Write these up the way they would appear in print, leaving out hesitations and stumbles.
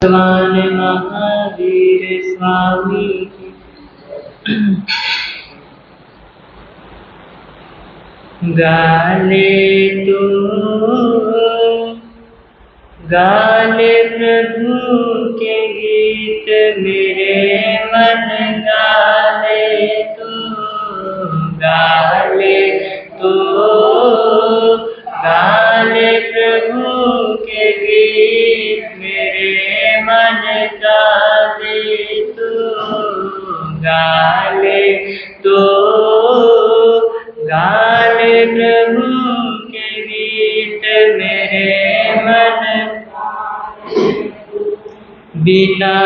भगवान महावीर स्वामी गाले प्रभु के गीत मेरे मन गाले गाले प्रभु के गीत मेरे मन गाले गाले प्रभु के गीत मेरे मन बिना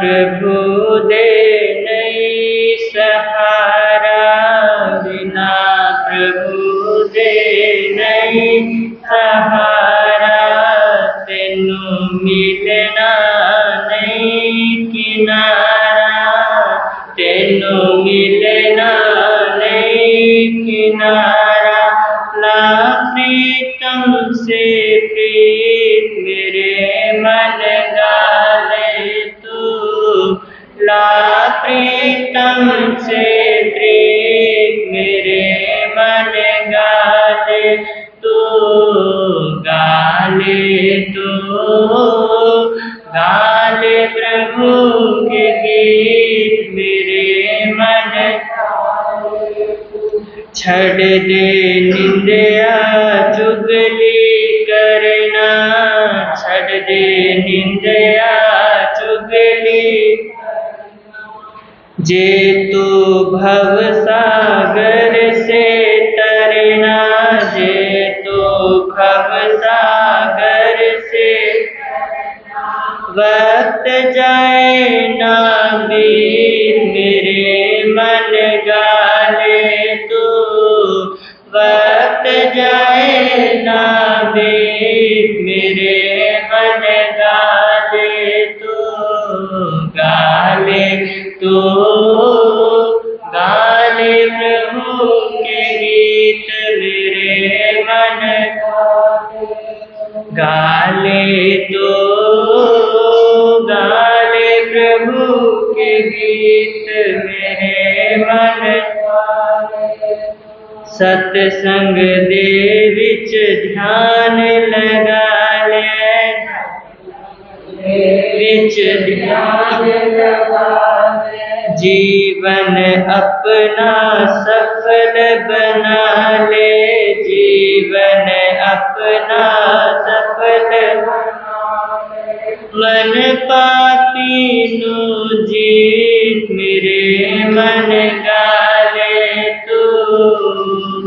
प्रभु दे नहीं सहारा, बिना प्रभु दे नहीं सहारा, तेनू मिलना नहीं किनारा, तेनू मिलना नहीं किनारा। ला प्रीतम से प्रीत मेरे मन गाले ला प्रीतम से प्रीत मेरे मन गाले गाले प्रभु के गीत मेरे मन छड़ दे निंदिया चुगली करना, छड़ दे निंदिया चुगली जे तू भव सागर से तरना, जे तू भव सागर से वक्त जाए ना बीत मेरे मन गाले वक्त जाए ना बीत मेरे मन गाले गाले प्रभु के गीत मेरे मन गाले गाले प्रभु के गीत मेरे मन सत्संग दे विच ध्यान लगा ले, विच ध्यान लगा ले, जीवन अपना सफल बना ले, जीवन अपना सफल बना ले। मन पापी नु जीत मेरे मन गाले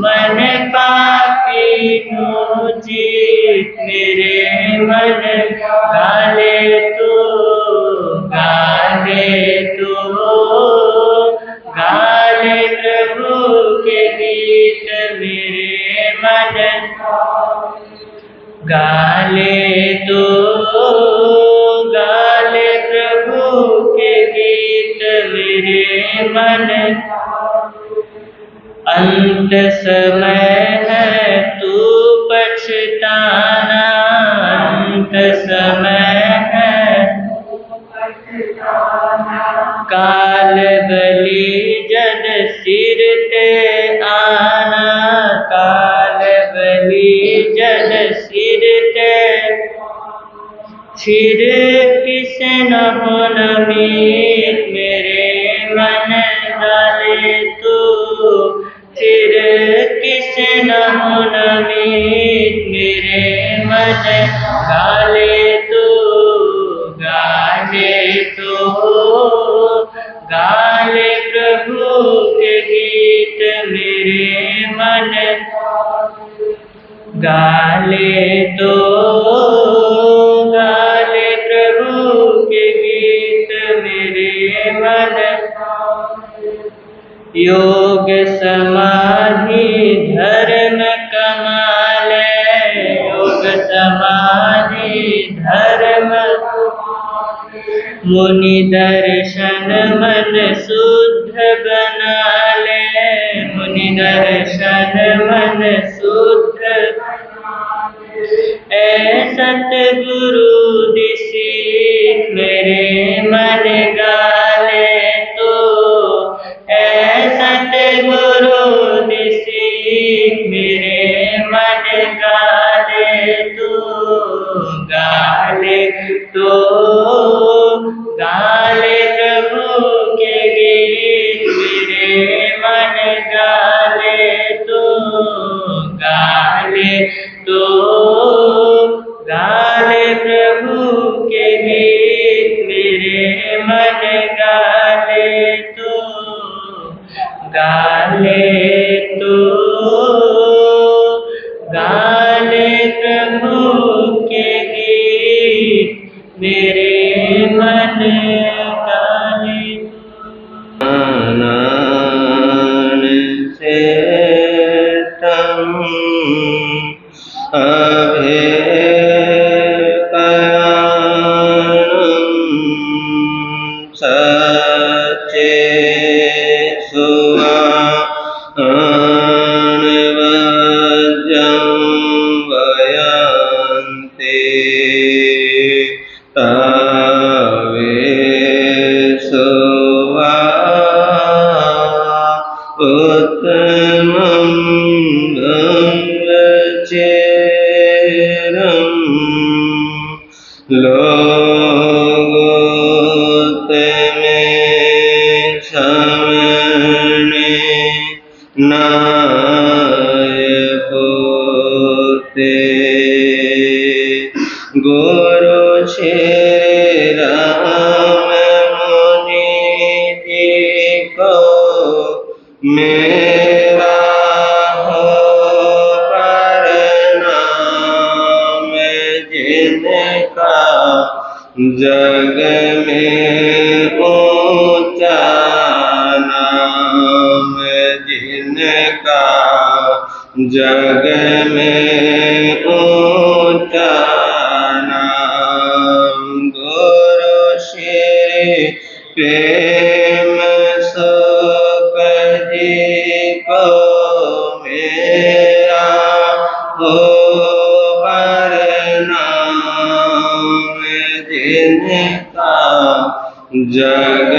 मन पापी नु जीत मेरे मन गाले गाले प्रभु के गीत मेरे मन गाले गाले प्रभु के गीत मेरे मन अंत समय है तू पछताना, अंत समय है काल बलि जद सिर ते आना, काल बलि जद सिर ते फिर किसे न होना मीत मेरे मन गाले फिर किसे न होना मीत मेरे मन गाले गाले प्रभु के गीत मेरे मन गाले गाले प्रभु के गीत मेरे मन योग समाधि धर्म कमाल, योग समाधि धर्म मुनि दर्शन मन शुद्ध बना ले, मुनि दर्शन मन शुद्ध सतगुरु दिसी मेरे मन गाले तो ऐ सतगुरु सीख मेरे मन गाले तो गाले प्रभु के गीत मेरे मन गाले तो गाले प्रभु के गीत मेरे मन गाले प्रभु के गीत मेरे मन गाले से तम सचे गुरु श्री राम मुनि जी को मेरा हो प्रणाम, जिनका जग में ऊंचा नाम, जिनका जग में ऊंचा नाम। गुरु श्री प्रेम सुख जी को मेरा हो प्रणाम, जिनका जग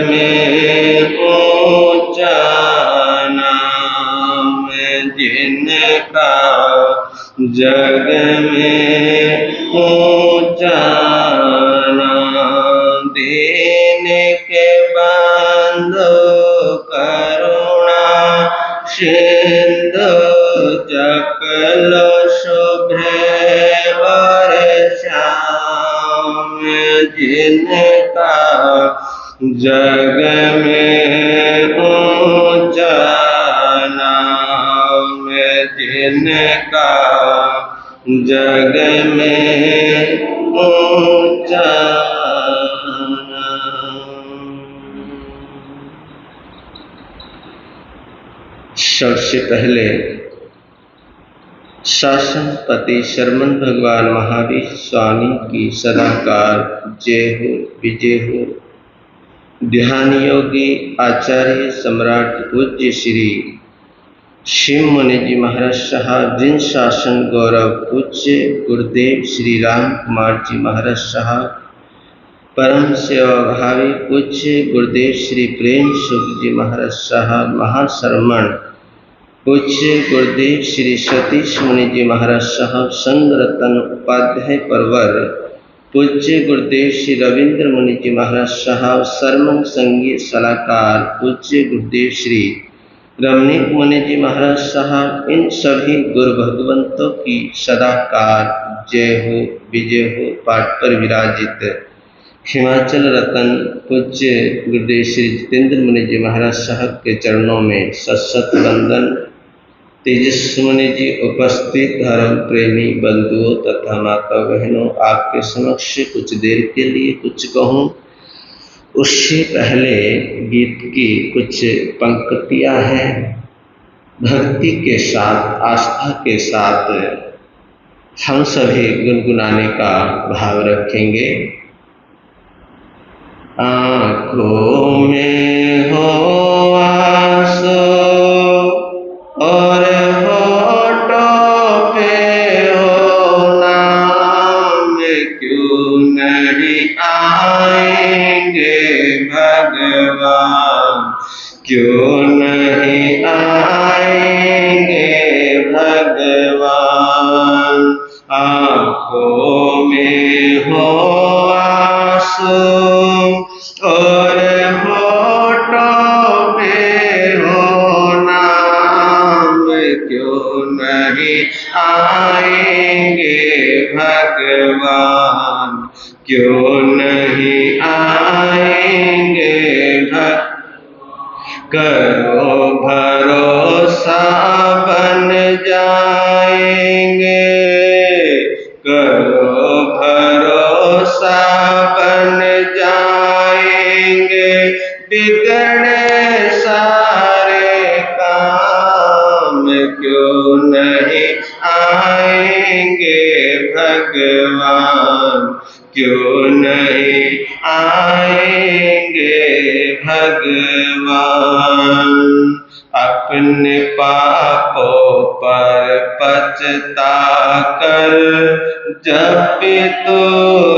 में ऊंचा नाम, जिनका जग में ऊंचा नाम। दीन के बंधु करुणा सिंधु जप लो शुभ और श्याम, जिनका जग में ऊंचा नाम, जिनका जग में ऊंचा नाम। सबसे पहले शासनपति शरमन भगवान महावीर स्वामी की सदाकाल जय हो विजय हो। ध्यान योगी आचार्य सम्राट पूज्य श्री शिव मुनि जी महाराज साहब, जिन शासन गौरव पूज्य गुरुदेव श्री राम कुमार जी महाराज साहब, परम सेवा भावी पूज्य गुरुदेव श्री प्रेम सुख जी महाराज साहब, महाश्रमण पूज्य गुरुदेव श्री सतीश मुनि जी महाराज साहब, संग रतन उपाध्याय परवर पूज्य गुरुदेव श्री रविंद्र मुनि जी महाराज साहब, सरमन संगीत सलाहकार पूज्य गुरुदेव श्री रमणीक मुनि जी महाराज साहब, इन सभी गुरु भगवंतों की सदाकाल जय हो विजय हो पाठ पर विराजित हिमाचल रतन पूज्य गुरुदेव श्री जितेंद्र मुनि जी महाराज साहब के चरणों में सत वंदन। तेजस्वी मुनि जी उपस्थित धर्म प्रेमी बंधुओं तथा माता बहनों, आपके समक्ष कुछ देर के लिए कुछ कहूँ उससे पहले गीत की कुछ पंक्तियां हैं। भक्ति के साथ आस्था के साथ हम सभी गुनगुनाने का भाव रखेंगे। आँखों में हो आंसू और होठों पे हो नाम, क्यों नहीं आएंगे भगवान, क्यों नहीं आएंगे भगवान। आँखों में हो आंसू और होठों पे हो नाम, क्यों नहीं आएंगे भगवान, क्यों नहीं आएंगे भगवान। करो भरोसा बन जाएंगे, करो भरोसा बन जाएंगे, बिगड़े सारे काम, क्यों नहीं आएंगे भगवान, क्यों नहीं आएंगे भगवान। अपने पापों पर पछता कर जब तू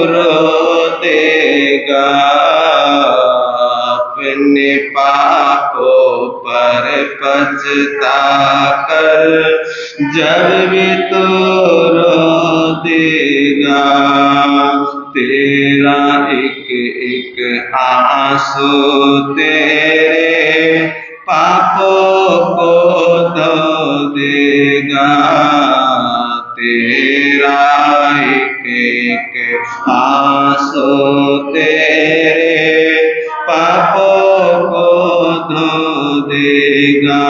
रो देगा, अपने पापों पर पछता कर जब भी तू रो देगा, तेरा एक एक आंसू तेरे पापों को धो देगा, तेरा एक एक आंसू तेरे पापों को धो देगा।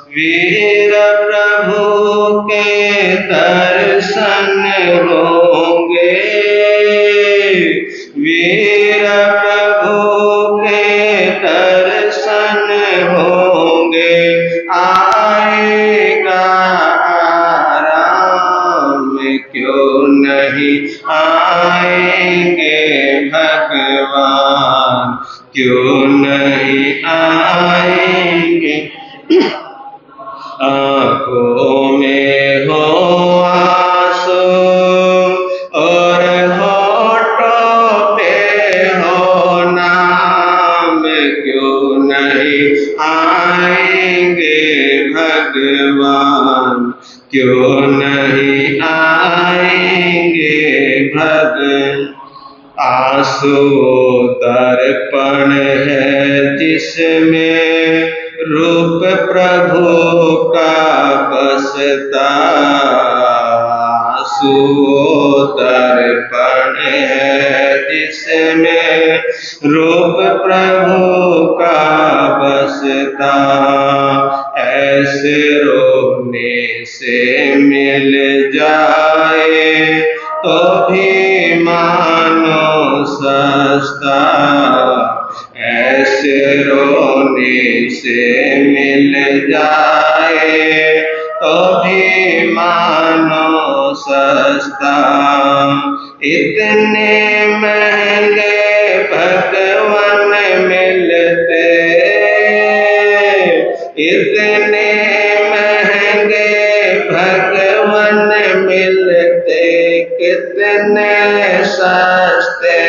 वीर प्रभु के दर्शन होंगे, वीर प्रभु के दर्शन होंगे, आएगा आराम, क्यों नहीं आएंगे भगवान, क्यों नहीं आएंगे। आँखों में हो आंसू और होठों पे हो नाम, क्यों नहीं आएंगे भगवान, क्यों नहीं आएंगे भगवान। आंसू दर्पण है जिसमें रूप प्रभु का बसता, आंसू दर्पण है जिसमें रूप प्रभु का बसता, ऐसे रोने से मिल जाए तो भी मानो सस्ता, ऐसे रोने से मिल जाए तो भी मानो सस्ता। इतने महंगे भगवान मिलते, इतने महंगे भगवान मिलते, कितने सस्ते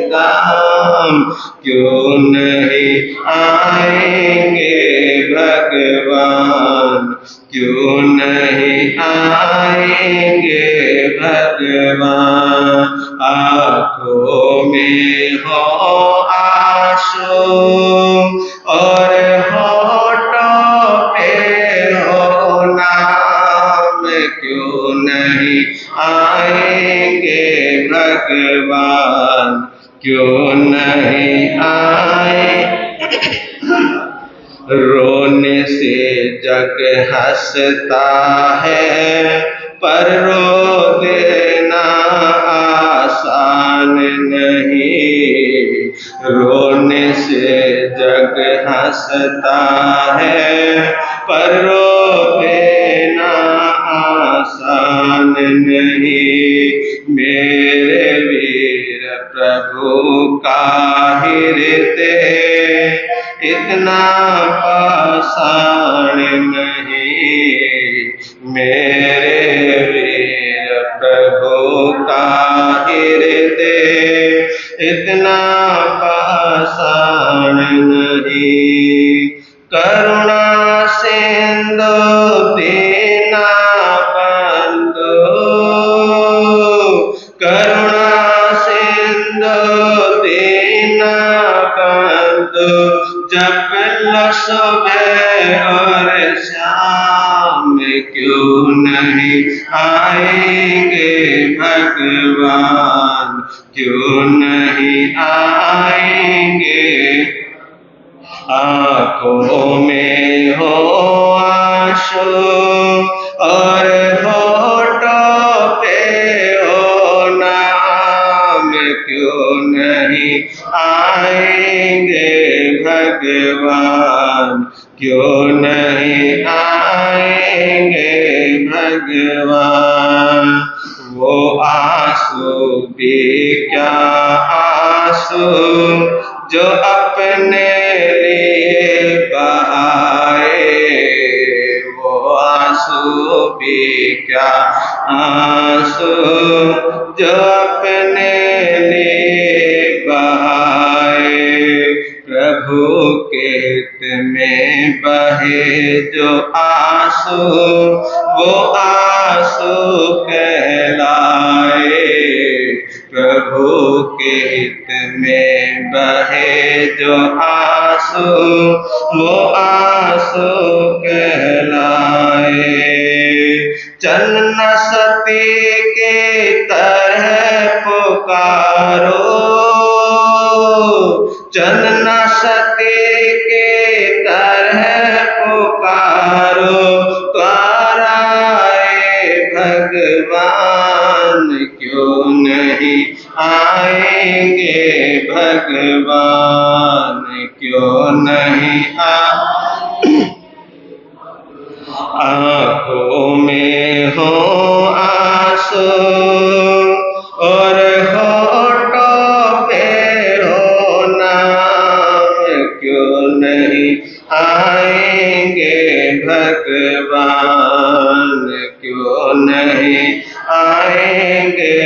दाम, क्यों नहीं आएंगे भगवान, क्यों नहीं आएंगे भगवान। आँखों में हो आंसू और होठों पे हो नाम, क्यों नहीं आएंगे भगवान, क्यों नहीं आए। रोने से जग हंसता है पर रो देना आसान नहीं, रोने से जग हंसता है पर रो देना आसान नहीं। मेरे वीर प्रभु का हृदय इतना पाषाण नहीं, मेरे वीर प्रभु का हृदय इतना इतना पाषाण नहीं, करुणा सिंधु दीना बंधु, करुणा सिंधु दीना बंधु, जप लो सुबह और शाम, क्यों नहीं आएंगे भगवान, क्यों नहीं आएंगे। आंखों में हो आंसू और होठों पे हो नाम, क्यों नहीं आएंगे भगवान, क्यों नहीं आएंगे भगवान। वो आंसू भी क्या आंसू जो अपने लिए बहाए, वो आंसू भी क्या आंसू जो अपने लिए बहाए। प्रभु के हित में बहे जो आंसू, वो आंसू कहलाए। प्रभु के हित में बहे जो आंसू, वो आंसू कहलाए। चन्न सती के तरह पुकारो, चन्न सती के तरह पुकारो, त्वाराए भगवान, क्यों नहीं आएंगे भगवान, क्यों नहीं आंखों में हो आंसू और होठों पे हो नाम, क्यों नहीं आएंगे भगवान, क्यों नहीं आएंगे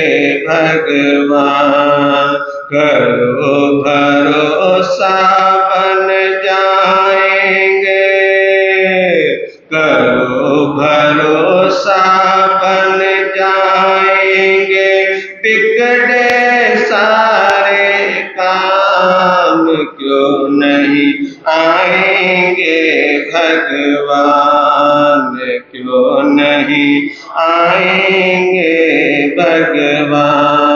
भगवान। करो भरोसा बन जाएंगे, करो भरोसा बन जाएंगे, बिगड़े सारे काम, क्यों नहीं आएंगे भगवान, क्यों नहीं आएंगे भगवान।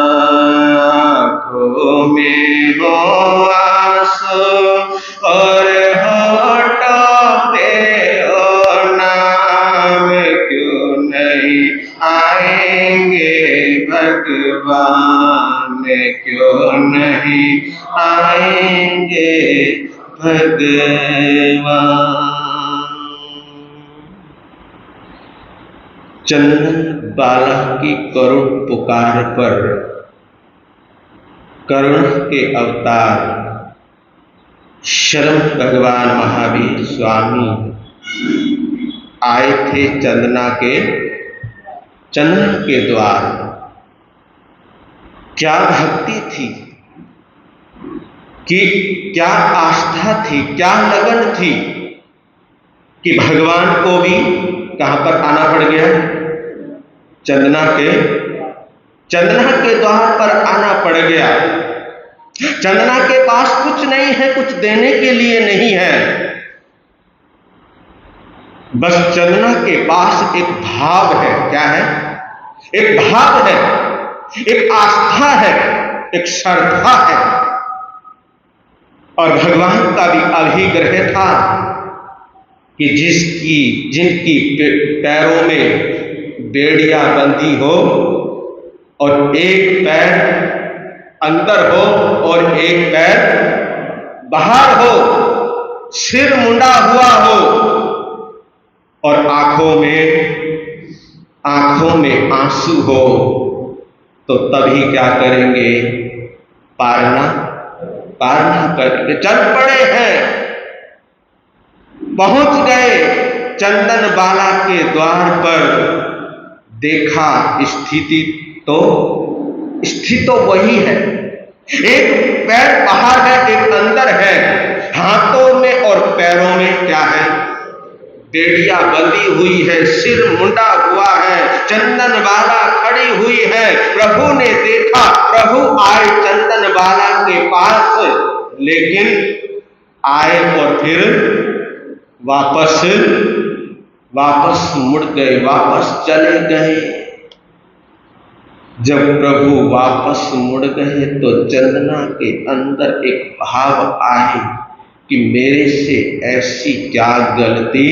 आँखों में हो आंसू और होठों पे हो नाम, क्यों नहीं आएंगे भगवान, क्यों नहीं आएंगे भगवान। चंदन बाला की करुण पुकार पर करुण के अवतार शरण भगवान महावीर स्वामी आए थे चंदन के द्वार। क्या भक्ति थी, कि क्या आस्था थी, क्या लगन थी कि भगवान को भी कहां पर आना पड़ गया, चंदना के द्वार पर आना पड़ गया। चंदना के पास कुछ नहीं है, कुछ देने के लिए नहीं है, बस चंदना के पास एक भाव है। क्या है? एक भाव है, एक आस्था है, एक श्रद्धा है। और भगवान का भी अभिग्रह था कि जिनकी पैरों में बेड़ियां बंधी हो और एक पैर अंदर हो और एक पैर बाहर हो, सिर मुंडा हुआ हो और आंखों में आंसू हो, तो तभी क्या करेंगे? पारना करेंगे। चल पड़े हैं, पहुंच गए चंदन बाला के द्वार पर। देखा स्थिति तो वही है, एक पैर बाहर है, एक अंदर है। हाथों में और पैरों में क्या है? बेड़िया बंधी हुई है, सिर मुंडा हुआ है, चंदन बाला खड़ी हुई है। प्रभु ने देखा, प्रभु आए चंदन बाला के पास, लेकिन आए और फिर वापस मुड़ गए, वापस चले गए। जब प्रभु वापस मुड़ गए तो चंदना के अंदर एक भाव आए कि मेरे से ऐसी क्या गलती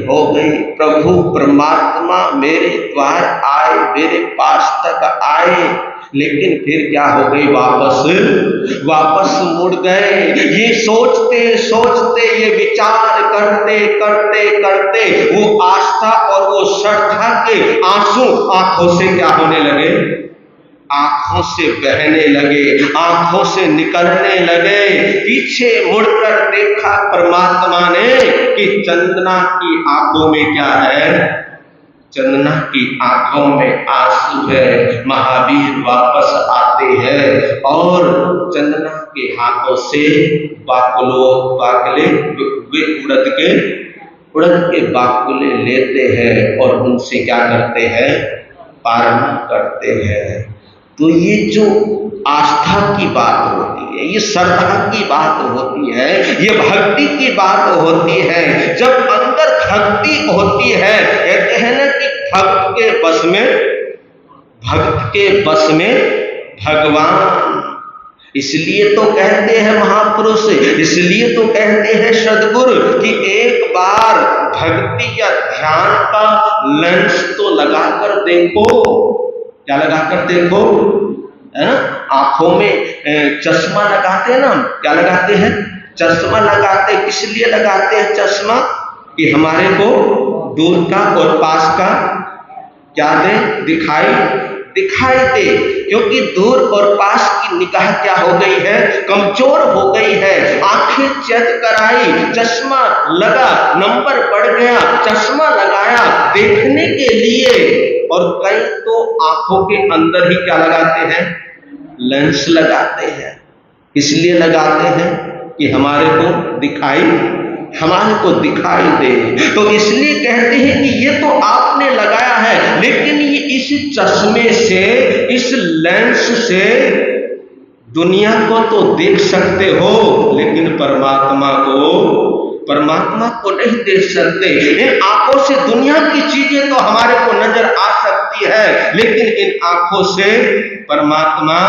हो गई। प्रभु परमात्मा मेरे द्वार आए, मेरे पास तक आए, लेकिन फिर क्या हो गई? वापस मुड़ गए। ये सोचते सोचते, ये विचार करते करते करते वो आस्था और वो श्रद्धा के आंसू आंखों से क्या होने लगे? आंखों से बहने लगे, आंखों से निकलने लगे। पीछे मुड़कर देखा परमात्मा ने कि चंदना की आंखों में क्या है? चंदना की आंखों में आंसू है। महावीर वापस आते हैं और चंदना के हाथों से बाकुले वे उड़द के बाकुले लेते हैं और उनसे क्या करते हैं? पारण करते हैं। तो ये जो आस्था की बात होती है, ये श्रद्धा की बात होती है, ये भक्ति की बात होती है। जब अंदर भक्ति होती है, कहते हैं ना कि भक्त के बस में भगवान। इसलिए तो कहते हैं महापुरुष, इसलिए तो कहते हैं सद्गुरु कि एक बार भक्ति या ध्यान का लेंस तो लगाकर देखो। क्या लगाकर देखो? आंखों में चश्मा लगाते हैं ना, क्या लगाते हैं? चश्मा लगाते। किस लिए लगाते हैं चश्मा? कि हमारे को दूर का और पास का क्या दे? दिखाई दे। क्योंकि दूर और पास की निगाह क्या हो गई है? कमजोर हो गई है। आंखें चेक कराई, चश्मा लगा, नंबर बढ़ गया, चश्मा लगाया देखने के लिए। और कई तो आंखों के अंदर ही क्या लगाते हैं? लेंस लगाते हैं। इसलिए लगाते हैं कि हमारे को दिखाई दे। तो इसलिए कहते हैं कि ये तो आपने लगाया है, लेकिन ये इस चश्मे से, इस लेंस से दुनिया को तो देख सकते हो, लेकिन परमात्मा को नहीं देख सकते। इन आंखों से दुनिया की चीजें तो हमारे को नजर आ सकती है, लेकिन इन आंखों से परमात्मा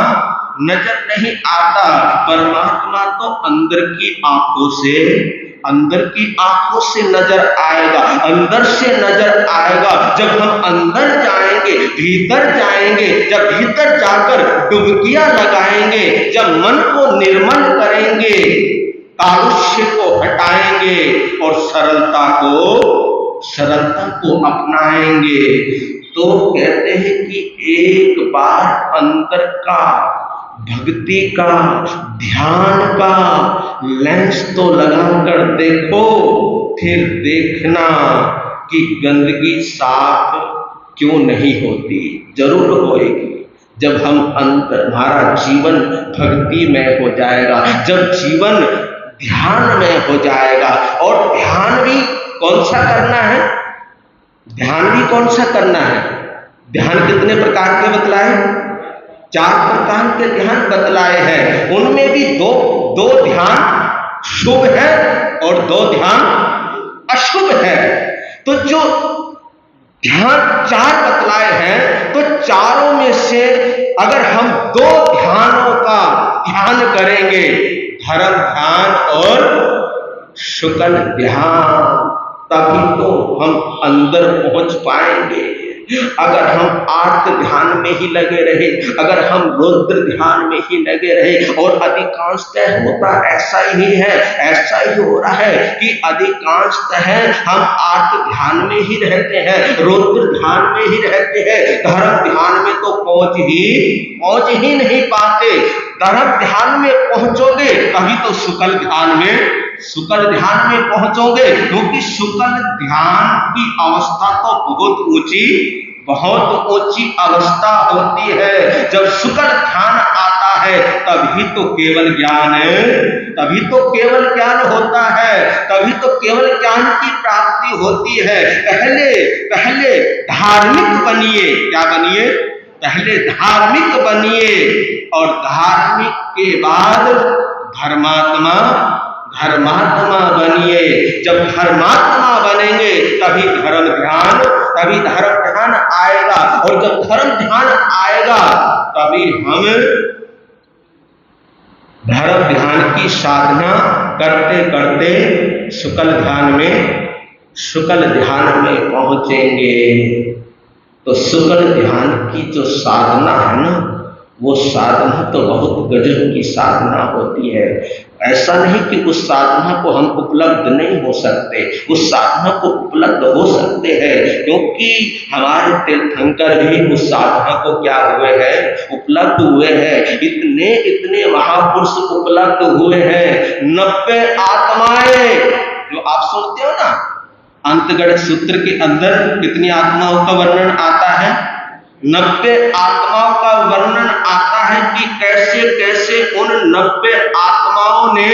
नजर नहीं आता। परमात्मा तो अंदर की आंखों से नजर आएगा, अंदर से नजर आएगा। जब हम अंदर जाएंगे, भीतर जाएंगे, जब भीतर जाकर डुबकियां लगाएंगे, जब मन को निर्मल करेंगे, कालुष्य को हटाएंगे और सरलता को अपनाएंगे, तो कहते हैं कि एक बार अंदर का भक्ति का, ध्यान का लेंस तो लगाकर देखो, फिर देखना कि गंदगी साफ क्यों नहीं होती। जरूर होएगी। जब हम अंदर, हमारा जीवन भक्ति में हो जाएगा, जब जीवन ध्यान में हो जाएगा। और ध्यान भी कौन सा करना है? ध्यान कितने प्रकार के बतलाए? 4 प्रकार के ध्यान बतलाए हैं। उनमें भी दो ध्यान शुभ है और 2 ध्यान अशुभ है। तो जो ध्यान 4 बतलाए हैं, तो चारों में से अगर हम 2 ध्यानों का ध्यान करेंगे, धर्म ध्यान और शुक्ल ध्यान, तभी तो हम अंदर पहुंच पाएंगे। अगर हम आर्त ध्यान में ही लगे रहे, अगर हम रुद्र ध्यान में ही लगे रहे, और अधिकांशतः होता ऐसा ही है, ऐसा ही हो रहा है कि अधिकांशतः हम आर्त ध्यान में ही रहते हैं, रुद्र ध्यान में ही रहते हैं, धर्म ध्यान में तो पहुंच ही नहीं पाते। धर्म ध्यान में पहुंचोगे तभी तो शुक्ल ध्यान में पहुंचोगे, क्योंकि शुक्ल ध्यान की अवस्था तो बहुत ऊंची अवस्था होती है। जब शुक्ल ध्यान आता है, तभी तो केवल ज्ञान तभी तो केवल ज्ञान होता है, तभी तो केवल ज्ञान की प्राप्ति होती है। पहले धार्मिक बनिए। क्या बनिए? पहले धार्मिक बनिए और धार्मिक के बाद धर्मात्मा बनिए। जब धर्मात्मा बनेंगे तभी धर्म ध्यान आएगा, और जब धर्म ध्यान आएगा तभी हम धर्म ध्यान की साधना करते करते शुक्ल ध्यान में पहुंचेंगे। तो शुक्ल ध्यान की जो साधना है ना, वो साधना तो बहुत गजब की साधना होती है। ऐसा नहीं कि उस साधना को हम उपलब्ध नहीं हो सकते, उस साधना को उपलब्ध हो सकते हैं, क्योंकि हमारे तीर्थंकर भी उस साधना को क्या हुए हैं? उपलब्ध हुए हैं। इतने महापुरुष उपलब्ध हुए हैं। 90 आत्माएं जो आप सुनते हो ना, अंतगढ़ सूत्र के अंदर कितनी आत्माओं का वर्णन आता है? 90 आत्माओं का वर्णन आता है कि कैसे कैसे उन 90 आत्माओं ने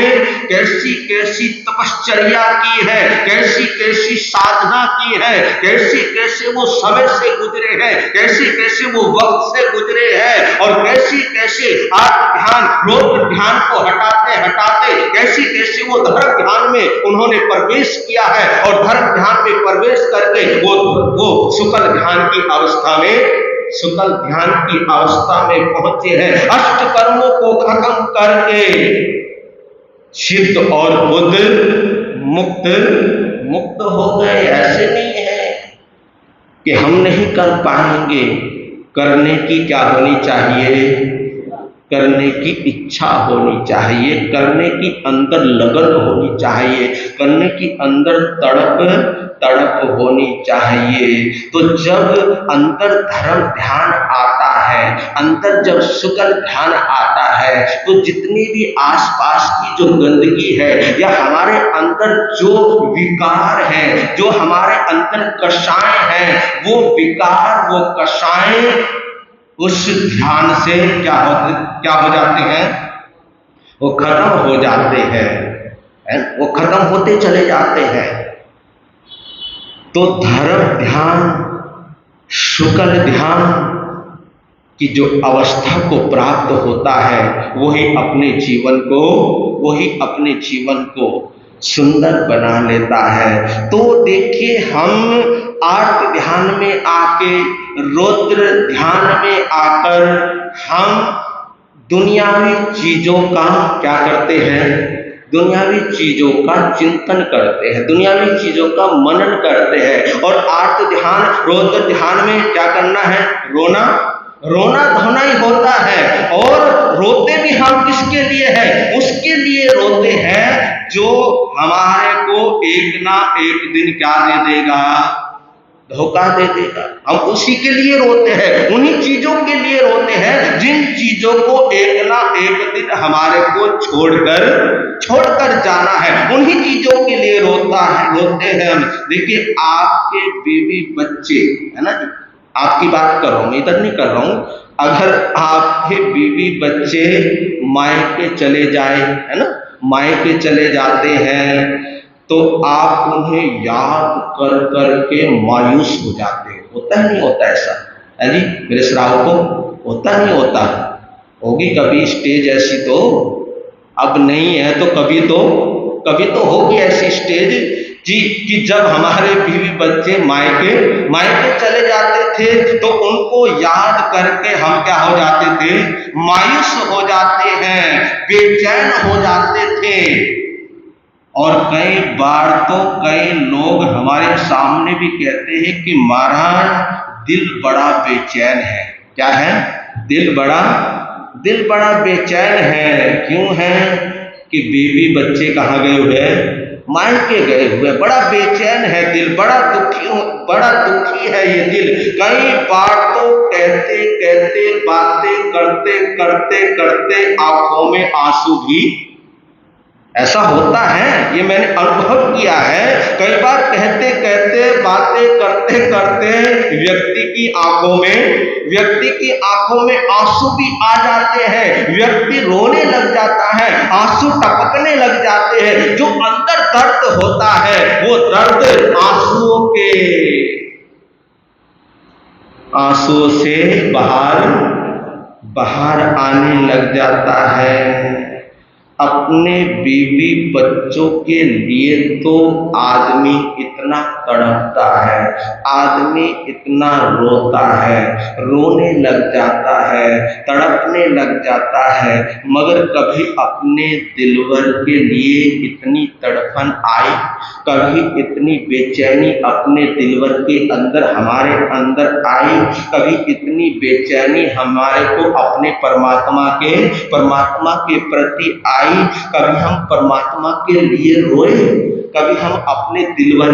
कैसी कैसी तपश्चर्या की है, कैसी कैसी साधना की है, कैसे कैसे वो समय से गुजरे हैं, कैसे कैसे वो वक्त से गुजरे हैं, और कैसे कैसे आत्म ध्यान रोग ध्यान को हटाते हटाते कैसे कैसे वो धर्म ध्यान में उन्होंने प्रवेश किया है, और धर्म ध्यान में प्रवेश करके वो शुक्ल ध्यान की अवस्था में पहुंचे हैं। अष्ट कर्मों को खत्म करके सिद्ध और बुद्ध मुक्त हो गए। ऐसे नहीं है कि हम नहीं कर पाएंगे। करने की क्या होनी चाहिए? करने की इच्छा होनी चाहिए, करने की अंदर लगन होनी चाहिए, करने की अंदर तड़प होनी चाहिए। तो जब अंदर धर्म ध्यान आता है, अंदर जब शुक्ल ध्यान आता है, तो जितनी भी आसपास की जो गंदगी है या हमारे अंदर जो विकार है, जो हमारे अंदर कषाय है, वो विकार वो कषाय उस ध्यान से क्या हो जाते हैं? वो खत्म हो जाते हैं, वो खत्म होते चले जाते हैं। तो धर्म ध्यान, शुक्ल ध्यान की जो अवस्था को प्राप्त होता है, वही अपने जीवन को सुंदर बना लेता है। तो देखिए, हम आर्त ध्यान में आके, रौद्र ध्यान में आकर हम दुनियावी चीजों का क्या करते हैं? दुनियावी चीजों का चिंतन करते हैं, दुनियावी चीजों का मनन करते हैं। और आर्त ध्यान, रौद्र ध्यान में क्या करना है? रोना धोना ही होता है। और रोते भी हम किसके लिए हैं? उसके लिए रोते हैं जो हमारे को एक ना एक दिन क्या दे देगा? धोखा दे देगा। हम उसी के लिए रोते हैं, उन्हीं चीजों के लिए रोते हैं जिन चीजों को एक ना एक दिन हमारे को छोड़कर जाना है। उन्हीं चीजों के लिए रोते हैं हम। देखिए, आपके बीवी बच्चे है ना, आपकी बात कर रहा हूं, इधर नहीं कर रहा हूं। अगर आपके बीवी बच्चे मायके चले जाए, है ना, मायके चले जाते हैं, तो आप उन्हें याद कर करके मायूस हो जाते हैं। होता नहीं होता ऐसा? है जी मेरे श्रावकों, होता नहीं होता? होगी कभी स्टेज ऐसी, तो अब नहीं है तो कभी तो होगी ऐसी स्टेज जी, कि जब हमारे बीवी बच्चे मायके चले जाते थे, तो उनको याद करके हम क्या हो जाते थे? मायूस हो जाते हैं, बेचैन हो जाते थे। और कई बार तो कई लोग हमारे सामने भी कहते हैं कि महाराज, दिल बड़ा बेचैन है। क्या है? दिल बड़ा बेचैन है। क्यों है? कि बीवी बच्चे कहाँ गए हुए? मायके गए हुए। बड़ा बेचैन है दिल, बड़ा दुखी है ये दिल। कई बार तो कहते बातें करते आंखों में आंसू भी ऐसा होता है, ये मैंने अनुभव किया है। कई बार कहते कहते, बातें करते करते व्यक्ति की आंखों में आंसू भी आ जाते हैं, व्यक्ति रोने लग जाता है, आंसू टपकने लग जाते हैं। जो अंदर दर्द होता है वो दर्द आंसुओं से बाहर आने लग जाता है। अपने बीवी बच्चों के लिए तो आदमी इतना तड़पता है, आदमी इतना रोता है, रोने लग जाता है, तड़पने लग जाता है, मगर कभी अपने दिलवर के लिए इतनी तड़पन आई, कभी इतनी बेचैनी अपने दिलवर के अंदर हमारे अंदर आई, कभी इतनी बेचैनी हमारे को अपने परमात्मा के प्रति आई। कभी हम परमात्मा के लिए रोए, कभी हम अपने दिलवर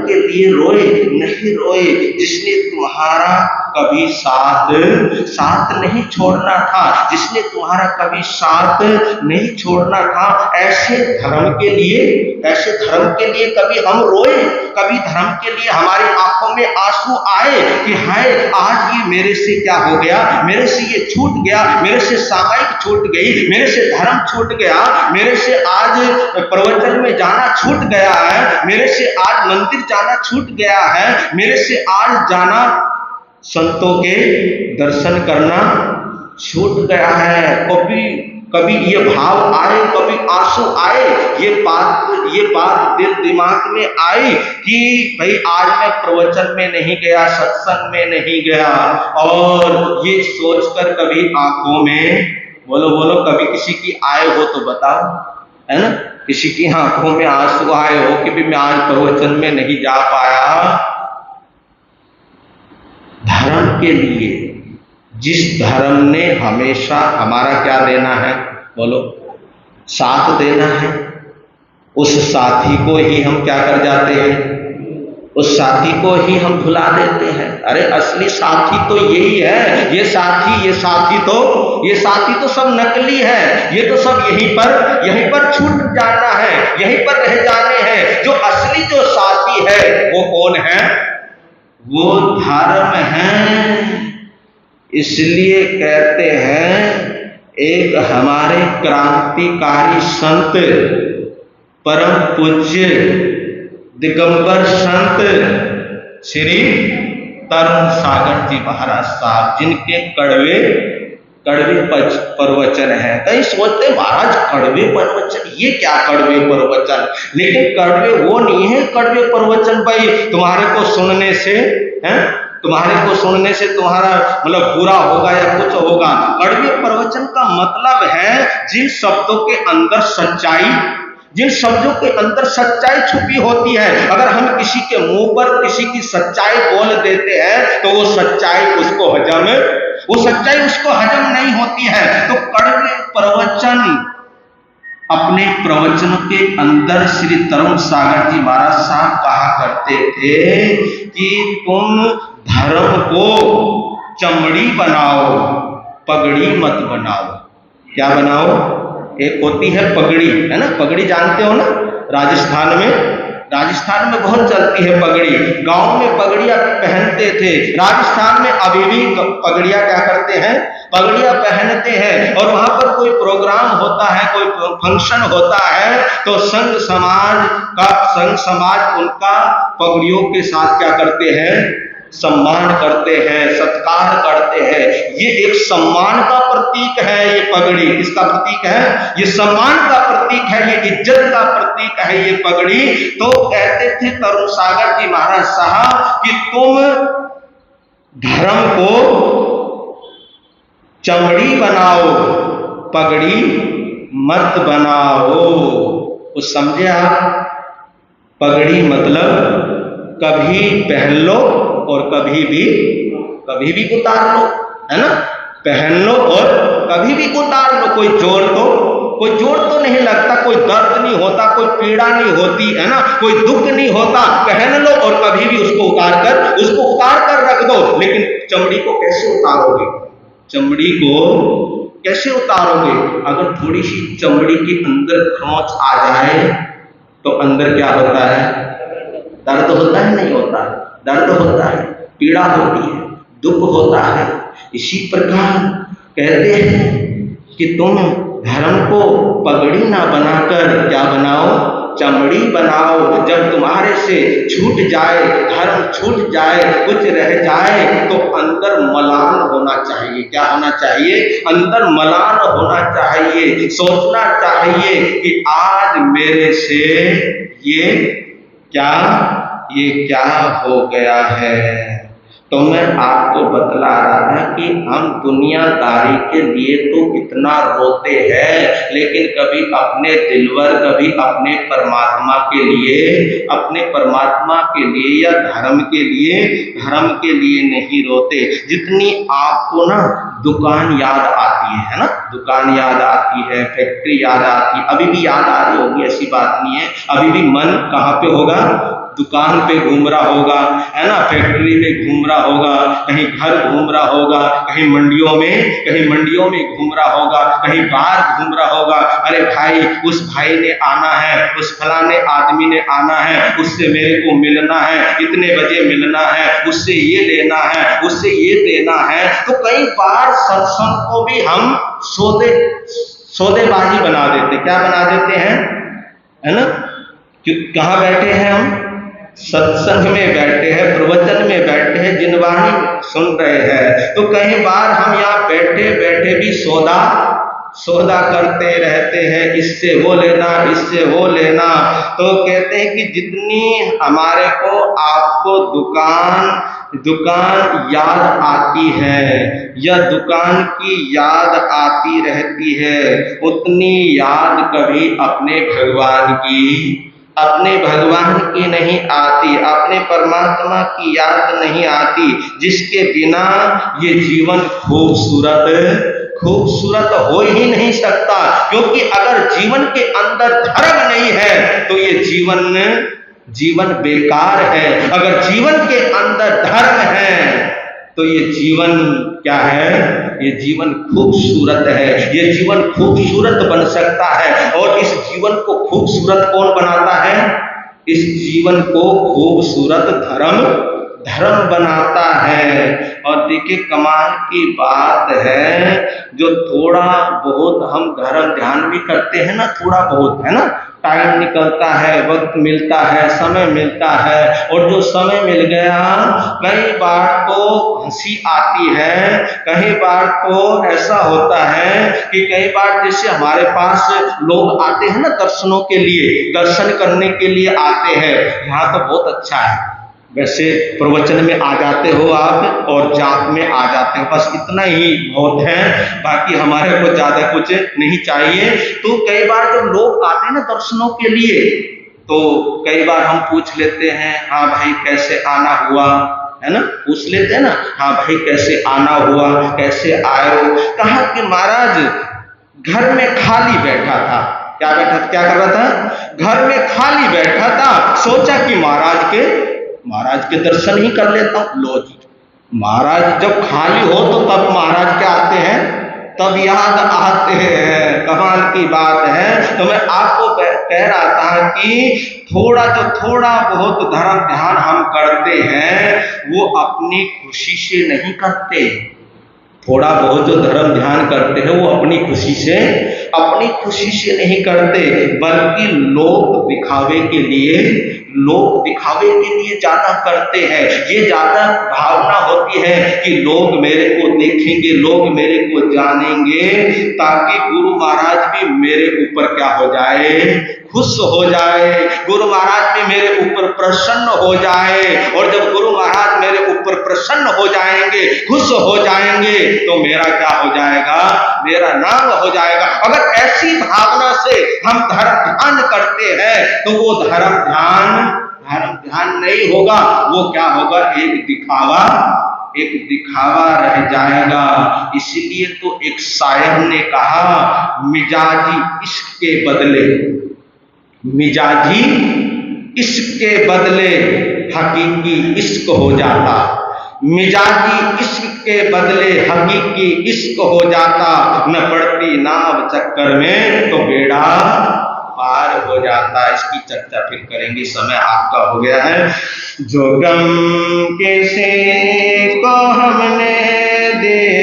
के लिए रोए? नहीं रोए। जिसने तुम्हारा कभी साथ नहीं छोड़ना था, जिसने तुम्हारा कभी साथ नहीं छोड़ना था, ऐसे धर्म के लिए कभी हम रोए? कभी धर्म के लिए हमारी आंखों में आंसू आए कि हाय आज ये मेरे से क्या हो गया, मेरे से ये छूट गया, मेरे से सामायिक छूट गई, मेरे से धर्म छूट गया, मेरे से आज प्रवचन में जाना छूट गया है, मेरे से आज मंदिर जाना छूट गया है, मेरे से आज जाना संतों के दर्शन करना छूट गया है। कभी ये भाव आए, कभी आंसू आए, ये बात दिल दिमाग में आई कि भाई आज मैं प्रवचन में नहीं गया, सत्संग में नहीं गया, और ये सोचकर कभी आंखों में बोलो कभी किसी की आए हो तो बताओ, है ना? किसी की आंखों में आंसू आए हो कि भी मैं आज प्रवचन में नहीं जा पाया। धर्म के लिए, जिस धर्म ने हमेशा हमारा क्या देना है, बोलो, साथ देना है, उस साथी को ही हम क्या कर जाते हैं, उस साथी को ही हम भुला देते हैं। अरे असली साथी तो यही है, ये साथी तो सब नकली है, ये तो सब यहीं पर छूट जाना है, यहीं पर रह जाने हैं। जो असली जो साथी है वो कौन है? वो धर्म है। इसलिए कहते हैं, एक हमारे क्रांतिकारी संत, परम पूज्य दिगंबर संत श्री तरुण सागर जी महाराज साहब, जिनके कड़वे प्रवचन है। कहीं सोचते महाराज कड़वे प्रवचन, ये क्या कड़वे प्रवचन? लेकिन कड़वे वो नहीं है कड़वे प्रवचन भाई तुम्हारे को सुनने से तुम्हारा मतलब बुरा होगा या कुछ होगा। कड़वे प्रवचन का मतलब है जिन शब्दों के अंदर सच्चाई छुपी होती है। अगर हम किसी के मुंह पर किसी की सच्चाई बोल देते हैं तो वो सच्चाई उसको हजम नहीं होती है। तो कड़वे प्रवचन, अपने प्रवचन के अंदर श्री तरुण सागर जी महाराज साहब कहा करते थे कि तुम धर्म को चमड़ी बनाओ, पगड़ी मत बनाओ। क्या बनाओ? एक होती है पगड़ी, है ना? पगड़ी जानते हो ना? राजस्थान में बहुत चलती है पगड़ी। गांव में पगड़ियां पहनते थे, राजस्थान में अभी भी पगड़ियां क्या करते हैं? पगड़ियां पहनते हैं। और वहां पर कोई प्रोग्राम होता है, कोई फंक्शन होता है, तो संघ समाज उनका पगड़ियों के साथ क्या करते हैं? सम्मान करते हैं, सत्कार करते हैं। ये एक सम्मान का प्रतीक है, ये पगड़ी इसका प्रतीक है, ये सम्मान का प्रतीक है, ये इज्जत का प्रतीक है ये पगड़ी। तो कहते थे तरुण सागर जी महाराज साहब कि तुम धर्म को चमड़ी बनाओ, पगड़ी मत बनाओ। कुछ समझे आप? पगड़ी मतलब कभी पहन लो और कभी भी उतार लो, है ना? पहन लो और कभी भी उतार लो। कोई जोर तो नहीं लगता, कोई दर्द नहीं होता, कोई पीड़ा नहीं होती, है ना? कोई दुख नहीं होता। पहन लो और कभी भी उसको उतार कर रख दो। लेकिन चमड़ी को कैसे उतारोगे? चमड़ी को कैसे उतारोगे? अगर थोड़ी सी चमड़ी के अंदर खरोंच आ जाए तो अंदर क्या होता है? दर्द होता है, नहीं होता? दर्द होता है, पीड़ा होती है, दुख होता है। इसी प्रकार कहते हैं कि तुम धर्म को पगड़ी ना बनाकर क्या बनाओ? चमड़ी बनाओ। जब तुम्हारे से छूट जाए, धर्म छूट जाए, कुछ रह जाए तो अंदर मलान होना चाहिए। क्या होना चाहिए? अंदर मलान होना चाहिए। सोचना चाहिए कि आज मेरे से ये क्या हो गया है। तो मैं आपको बतला रहा था कि हम दुनियादारी के लिए तो इतना रोते हैं, लेकिन कभी अपने दिलवर, कभी अपने परमात्मा के लिए या धर्म के लिए नहीं रोते। जितनी आपको ना दुकान याद आती है ना, दुकान याद आती है, फैक्ट्री याद आती है, अभी भी याद आ रही होगी, ऐसी बात नहीं है। अभी भी मन कहाँ पे होगा? दुकान पे घूम रहा होगा, है ना, फैक्ट्री में घूम रहा होगा, कहीं घर घूम रहा होगा, कहीं मंडियों में घूम रहा होगा, कहीं बाहर घूम रहा होगा। अरे भाई, उस भाई ने आना है, उस फलाने आदमी ने आना है, उससे मेरे को मिलना है, इतने बजे मिलना है, उससे ये लेना है, उससे ये देना है। तो कई बार सत्संग को भी हम सौदेबाजी बना देते। क्या बना देते हैं? है ना? कहाँ बैठे हैं हम? सत्संग में बैठे हैं, प्रवचन में बैठे हैं, जिनवाणी सुन रहे हैं। तो कई बार हम यहाँ बैठे बैठे भी सौदा करते रहते हैं, इससे वो लेना, इससे वो लेना। तो कहते हैं कि जितनी हमारे को आपको दुकान याद आती है या दुकान की याद आती रहती है, उतनी याद कभी अपने भगवान की नहीं आती, अपने परमात्मा की याद नहीं आती, जिसके बिना ये जीवन खूबसूरत हो ही नहीं सकता। क्योंकि अगर जीवन के अंदर धर्म नहीं है तो ये जीवन बेकार है। अगर जीवन के अंदर धर्म है तो ये जीवन क्या है? ये जीवन खूबसूरत है। ये जीवन खूबसूरत बन सकता है। और इस जीवन को खूबसूरत कौन बनाता है? इस जीवन को खूबसूरत धर्म बनाता है। और देखिए, कमाल की बात है, जो थोड़ा बहुत हम धर्म ध्यान भी करते हैं ना, थोड़ा बहुत, है ना, टाइम निकलता है, वक्त मिलता है, समय मिलता है, और जो समय मिल गया, कई बार तो हंसी आती है, कई बार तो ऐसा होता है कि कई बार जैसे हमारे पास लोग आते हैं ना दर्शनों के लिए, दर्शन करने के लिए आते हैं। यहाँ तो बहुत अच्छा है, वैसे प्रवचन में आ जाते हो आप और जाप में आ जाते हो, बस इतना ही बहुत है, बाकी हमारे को ज्यादा कुछ नहीं चाहिए। तो कई बार जब लोग आते हैं ना दर्शनों के लिए, तो कई बार हम पूछ लेते हैं, हाँ भाई कैसे आना हुआ, है ना, पूछ लेते हैं ना, हाँ भाई कैसे आना हुआ, कैसे आए हो। कहा कि महाराज घर में खाली बैठा था। क्या कर रहा था? घर में खाली बैठा था, सोचा कि महाराज के दर्शन ही कर लेता हूं। लो जी, महाराज जब खाली हो तो तब महाराज क्या आते हैं? तब याद आते हैं। कमाल की बात है। तो मैं आपको कह रहा था कि थोड़ा बहुत धर्म ध्यान हम करते हैं, वो अपनी खुशी से नहीं करते। थोड़ा बहुत जो धर्म ध्यान करते हैं वो अपनी खुशी से नहीं करते, बल्कि लोक दिखावे के लिए ज्यादा करते हैं। ये ज्यादा भावना होती है कि लोग मेरे को देखेंगे, लोग मेरे को जानेंगे, ताकि गुरु महाराज भी मेरे ऊपर क्या हो जाए? खुश हो जाए। गुरु महाराज भी मेरे ऊपर प्रसन्न हो जाए। और जब गुरु महाराज मेरे ऊपर प्रसन्न हो जाएंगे, खुश हो जाएंगे, तो मेरा क्या हो जाएगा? मेरा नाम हो जाएगा। अगर ऐसी भावना से हम धर्म ध्यान करते हैं तो वो धर्म ध्यान नहीं होगा, वो क्या होगा? एक दिखावा रह जाएगा। इसलिए तो एक शायर ने कहा, मिजाजी इश्क के बदले हकीकी इश्क हो जाता। मिजाजी इश्क के बदले हकीकी इश्क हो जाता, न पड़ती नाव चक्कर में तो बेड़ा पार हो जाता। इसकी चर्चा फिर करेंगे, समय आपका हो गया है। जो गम किसी को हमने दिए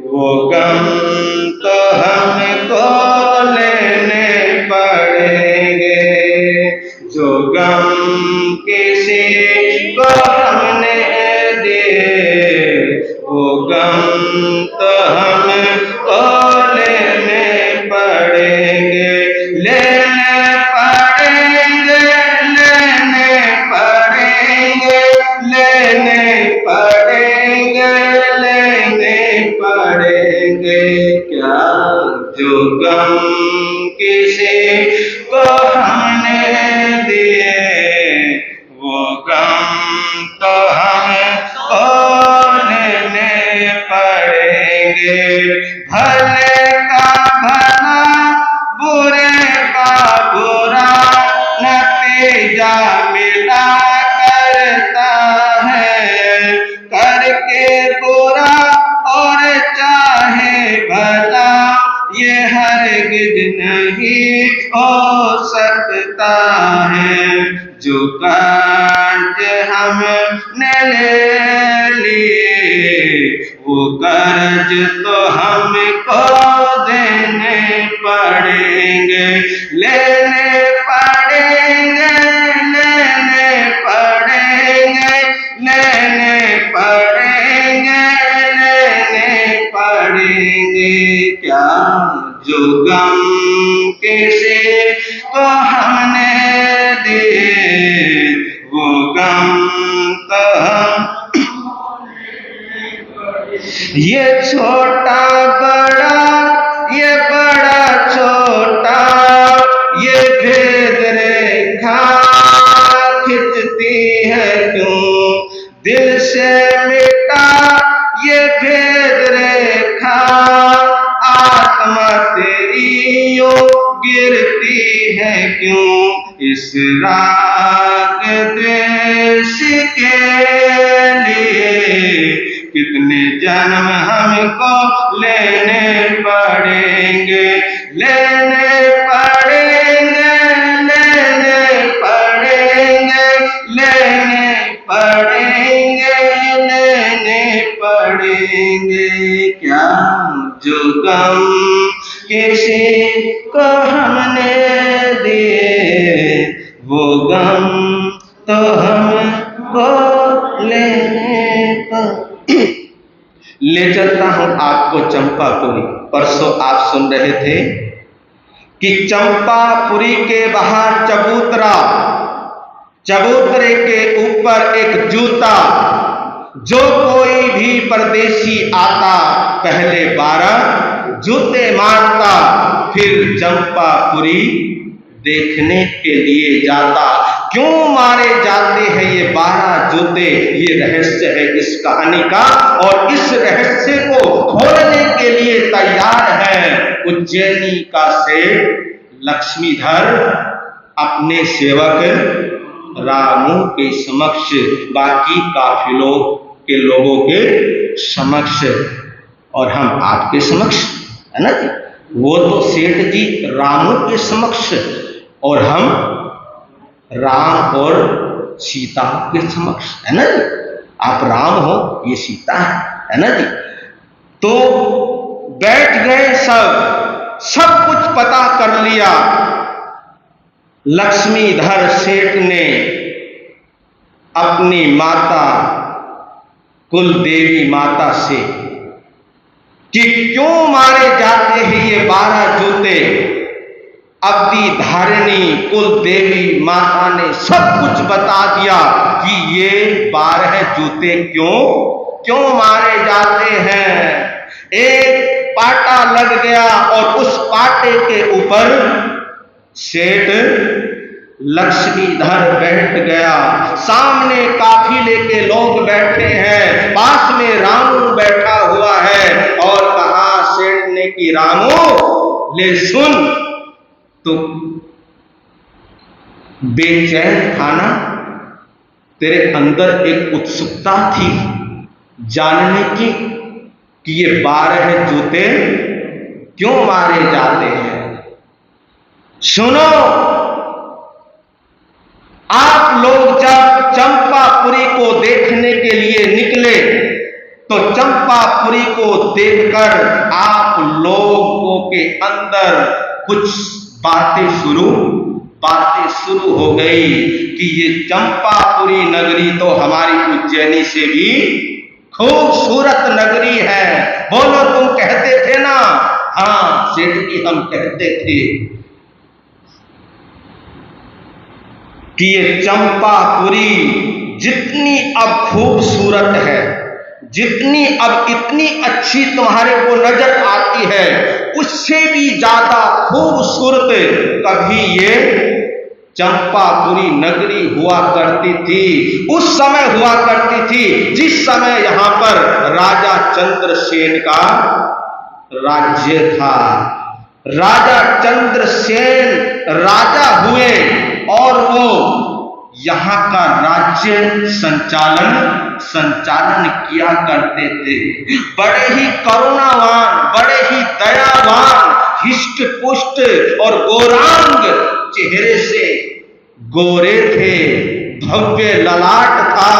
वो गम तो हमको लेने पड़ेंगे। जो गम किसी को हमने दिए वो गम तो हमको लेने पड़ेंगे, लेने पड़ेंगे, लेने पड़ेंगे, लेने पड़ेंगे, लेने पड़ेंगे। क्या जो गम किसी को हमने दिए वो गम तो हमको लेने पड़ेंगे। भले का भला बुरे का बुरा नतीजा मिला करता है, करके बुरा और चाहे भला ये हरगिज नहीं हो सकता है। जो कर्ज हमने ले लिए वो कर्ज तो हमको देने पड़ेंगे, लेने पड़ेंगे, लेने पड़ेंगे, लेने पड़ेंगे, लेने पड़ेंगे। क्या जो गम किसी को हमने दिए वो गम तो हम ये छोटा बड़ा ये बड़ा छोटा ये भेद रेखा खिंचती है क्यों दिल से मिटा ये भेद रेखा आत्मा तेरी यो गिरती है क्यों। इस राग द्वेष के लिए कितने जन्म हमको लेने पड़ेंगे, लेने पड़ेंगे, लेने पड़ेंगे, लेने पड़ेंगे, लेने पड़ेंगे। क्या जो गम किसी को हमने दिए वो गम तो हमको लेने पर। ले चलता हूं आपको चंपापुरी। परसों आप सुन रहे थे कि चंपापुरी के बाहर चबूतरा, चबूतरे के ऊपर एक जूता। जो कोई भी परदेशी आता पहले 12 जूते मारता, फिर चंपापुरी देखने के लिए जाता। क्यों मारे जाते हैं ये 12 जूते, ये रहस्य है इस कहानी का। और इस रहस्य को खोलने के लिए तैयार है उज्जैनी का सेठ लक्ष्मीधर अपने सेवक रामू के समक्ष, बाकी काफिलों के लोगों के समक्ष, और हम आपके समक्ष, है ना जी। वो तो सेठ जी रामू के समक्ष और हम राम और सीता के समक्ष, है ना जी। आप राम हो, ये सीता है ना जी। तो बैठ गए सब कुछ पता कर लिया लक्ष्मीधर सेठ ने अपनी माता कुल देवी माता से कि क्यों मारे जाते हैं ये 12 जूते। अवधि धारिणी कुल देवी माता ने सब कुछ बता दिया कि ये 12 जूते क्यों मारे जाते हैं। एक पाटा लग गया और उस पाटे के ऊपर सेठ लक्ष्मीधर बैठ गया। सामने काफिले के लोग बैठे हैं, पास में रामू बैठा हुआ है। और कहा सेठ ने कि रामू ले सुन, तो बेचैन था ना, तेरे अंदर एक उत्सुकता थी जानने की कि ये 12 जूते क्यों मारे जाते हैं। सुनो, आप लोग जब चंपापुरी को देखने के लिए निकले तो चंपापुरी को देखकर आप लोगों के अंदर कुछ बातें शुरू हो गई कि ये चंपापुरी नगरी तो हमारी उज्जैनी से भी खूबसूरत नगरी है। बोलो, तुम कहते थे ना? हाँ सेठ जी, हम कहते थे कि ये चंपापुरी जितनी अब खूबसूरत है, जितनी अब इतनी अच्छी तुम्हारे को नजर आती है, उससे भी ज्यादा खूबसूरत कभी ये चंपापुरी नगरी हुआ करती थी। उस समय हुआ करती थी जिस समय यहां पर राजा चंद्रसेन का राज्य था। राजा चंद्रसेन राजा हुए और वो यहां का राज्य संचालन किया करते थे। बड़े ही करुणावान, बड़े ही दयावान, हिष्ट पुष्ट और गौरांग चेहरे से गोरे थे, भव्य ललाट था,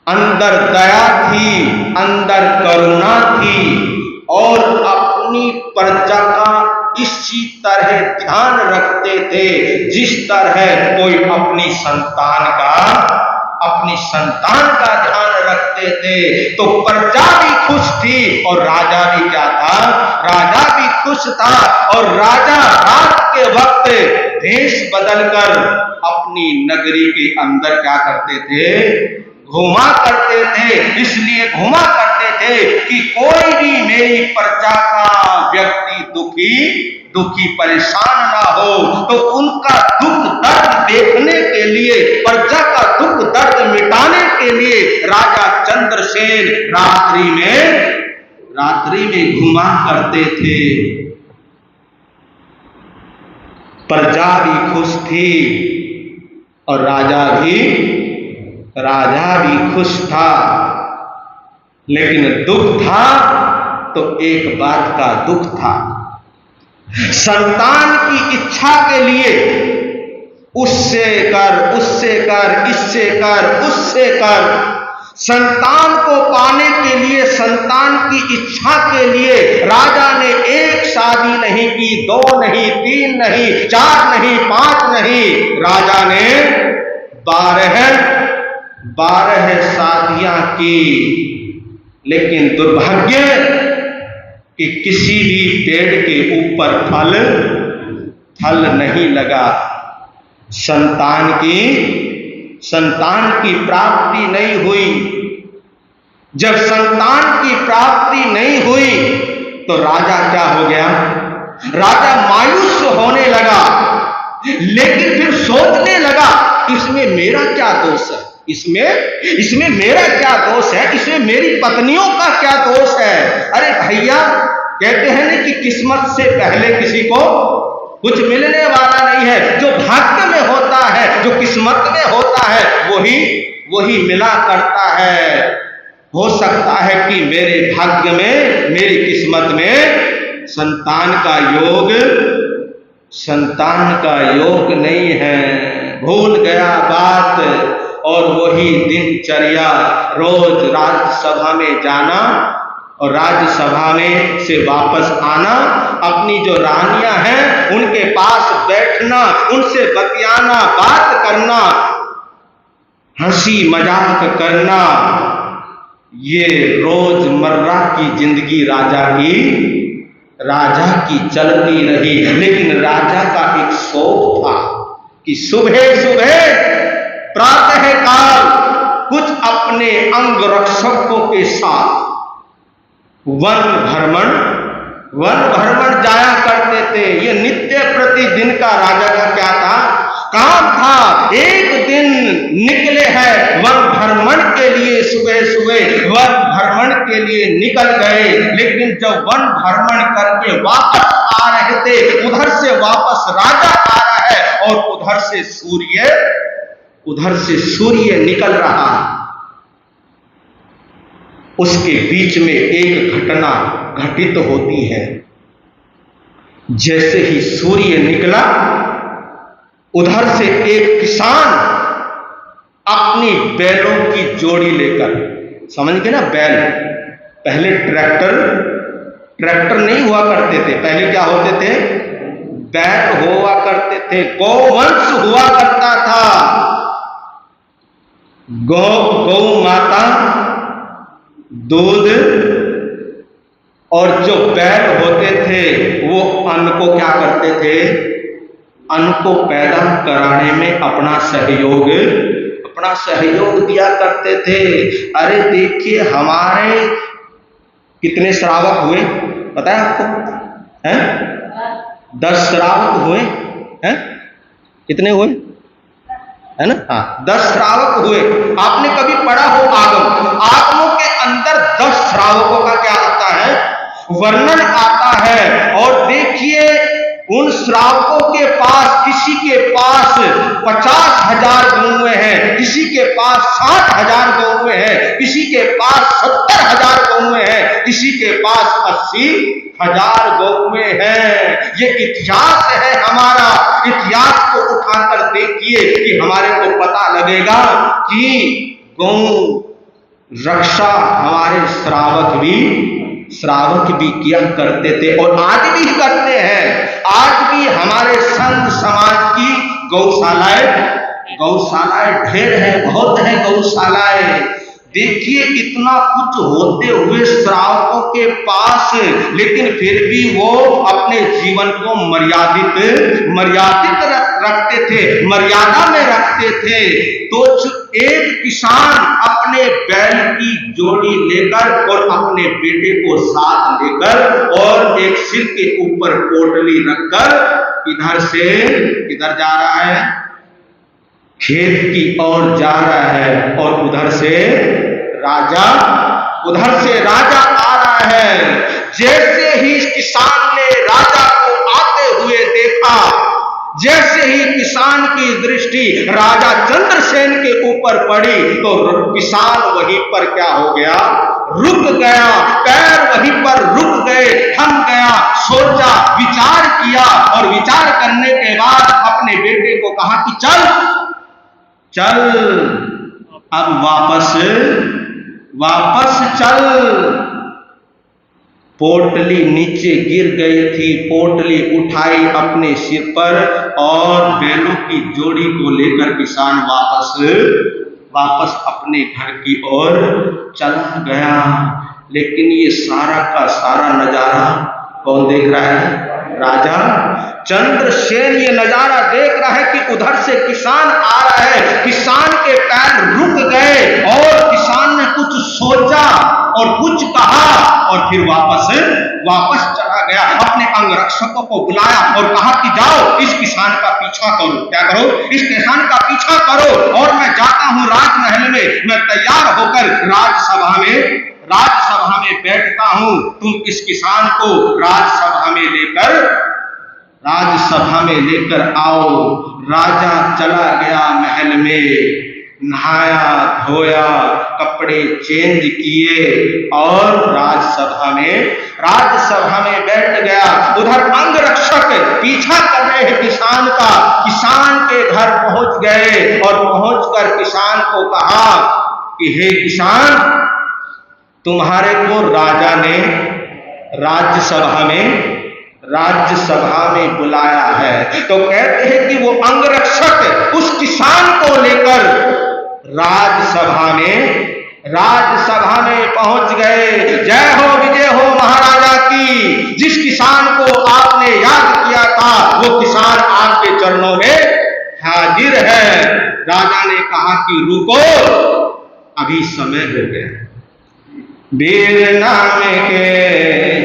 अंदर दया थी, अंदर करुणा थी और अपनी प्रजा का इसी तरह ध्यान रखते थे जिस तरह कोई अपनी संतान का ध्यान रखते थे। तो प्रजा भी खुश थी और राजा भी क्या था? राजा भी खुश था। और राजा रात के वक्त भेष बदलकर अपनी नगरी के अंदर क्या करते थे? घुमा करते थे। इसलिए घुमा करते थे कि कोई भी मेरी प्रजा का व्यक्ति दुखी परेशान ना हो। तो उनका दुख दर्द देखने के लिए, प्रजा का दुख दर्द मिटाने के लिए राजा चंद्रसेन रात्रि में घुमा करते थे। प्रजा भी खुश थी और राजा भी खुश था। लेकिन दुख था तो एक बात का दुख था, संतान की इच्छा के लिए उससे कर, इससे कर, संतान को पाने के लिए, संतान की इच्छा के लिए राजा ने एक शादी नहीं की, 2 नहीं, 3 नहीं, 4 नहीं, 5 नहीं, राजा ने 12 शादियां की। लेकिन दुर्भाग्य कि किसी भी पेड़ के ऊपर फल नहीं लगा, संतान की प्राप्ति नहीं हुई। जब संतान की प्राप्ति नहीं हुई तो राजा क्या हो गया? राजा मायूस होने लगा। लेकिन फिर सोचने लगा, इसमें मेरा क्या दोष है? इसमें मेरा क्या दोष है? इसमें मेरी पत्नियों का क्या दोष है? अरे भैया, कहते हैं ना कि किस्मत से पहले किसी को कुछ मिलने वाला नहीं है। जो भाग्य में होता है, जो किस्मत में होता है, वही मिला करता है। हो सकता है कि मेरे भाग्य में, मेरी किस्मत में संतान का योग नहीं है। भूल गया बात। और वही दिनचर्या, रोज राज्यसभा में जाना और राज्यसभा में से वापस आना, अपनी जो रानियां हैं उनके पास बैठना, उनसे बतियाना, बात करना, हंसी मजाक करना, ये रोजमर्रा की जिंदगी राजा की चलती रही। लेकिन राजा का एक शौक था कि सुबह प्रातः काल कुछ अपने अंगरक्षकों के साथ वन भ्रमण जाया करते थे। ये नित्य प्रतिदिन का राजा का क्या था? काम था। एक दिन निकले हैं वन भ्रमण के लिए, सुबह वन भ्रमण के लिए निकल गए। लेकिन जब वन भ्रमण करके वापस आ रहे थे, उधर से वापस राजा आ रहा है और उधर से सूर्य उधर से सूर्य निकल रहा, उसके बीच में एक घटना घटित होती है। जैसे ही सूर्य निकला, उधर से एक किसान अपनी बैलों की जोड़ी लेकर, समझ गए ना, बैल, पहले ट्रैक्टर नहीं हुआ करते थे, पहले क्या होते थे, बैल हुआ करते थे, गौवंश हुआ करता था। गौ माता दूध, और जो बैल होते थे वो अन्न को क्या करते थे, अन्न को पैदा कराने में अपना सहयोग दिया करते थे। अरे देखिए, हमारे कितने श्रावक हुए पता है आपको, हैं? 10 श्रावक हुए हैं, कितने हुए है ना, हाँ 10 श्रावक हुए। आपने कभी पढ़ा हो आगमों के अंदर 10 श्रावकों का क्या आता है, वर्णन आता है। और देखिए, उन श्रावकों के पास, किसी के पास 50,000 गौएं हैं, किसी के पास 60,000 गौएं हैं, किसी के पास 70,000 गौएं हैं, किसी के पास 80,000 गौएं हैं। ये इतिहास है हमारा। इतिहास को उठाकर देखिए कि हमारे को पता लगेगा कि गौ रक्षा हमारे श्रावक भी किया करते थे, और आज भी करते हैं। आज भी हमारे संत समाज की गौशालाएं ढेर है, बहुत है गौशालाएं। देखिए, इतना कुछ होते हुए श्रावकों के पास, लेकिन फिर भी वो अपने जीवन को मर्यादित रखते थे, मर्यादा में रखते थे। तो एक किसान अपने बैल की जोड़ी लेकर और अपने बेटे को साथ लेकर और एक सिर के ऊपर पोटली रखकर इधर से किधर जा रहा है, खेत की ओर जा रहा है। और उधर से राजा आ रहा है। जैसे ही किसान ने राजा को आते हुए देखा, जैसे ही किसान की दृष्टि राजा चंद्रसेन के ऊपर पड़ी, तो किसान वहीं पर क्या हो गया, रुक गया, पैर वहीं पर रुक गए, थम गया, सोचा, विचार किया, और विचार करने के बाद अपने बेटे को कहा कि चल अब वापस चल। पोटली नीचे गिर गई थी, पोटली उठाई अपने सिर पर और बैलों की जोड़ी को लेकर किसान वापस अपने घर की ओर चला गया। लेकिन ये सारा का सारा नजारा कौन देख रहा है, राजा चंद्रसेन ये नजारा देख रहा है कि उधर से किसान आ रहा है। किसान के पैर रुक गए और किसान ने कुछ सोचा और कुछ कहा और फिर वापस चला गया। अपने अंगरक्षकों को बुलाया और कहा कि जाओ इस किसान का पीछा करो। क्या करो, इस किसान का पीछा करो, और मैं जाता हूं राजमहल में, मैं तैयार होकर राजसभा में बैठता हूं। तुम इस किसान को राजसभा में लेकर आओ। राजा चला गया महल में, नहाया धोया, कपड़े चेंज किए और राजसभा में बैठ गया। उधर अंगरक्षक पीछा कर रहे हैं किसान का। किसान के घर पहुंच गए और पहुंचकर किसान को कहा कि हे किसान, तुम्हारे को राजा ने राज्यसभा में बुलाया है। तो कहते हैं कि वो अंगरक्षक उस किसान को लेकर राज्यसभा में पहुंच गए। जय हो विजय हो महाराजा की। जिस किसान को आपने याद किया था वो किसान आपके चरणों में हाजिर है। राजा ने कहा कि रुको, अभी समय हो गया। वीर नाम के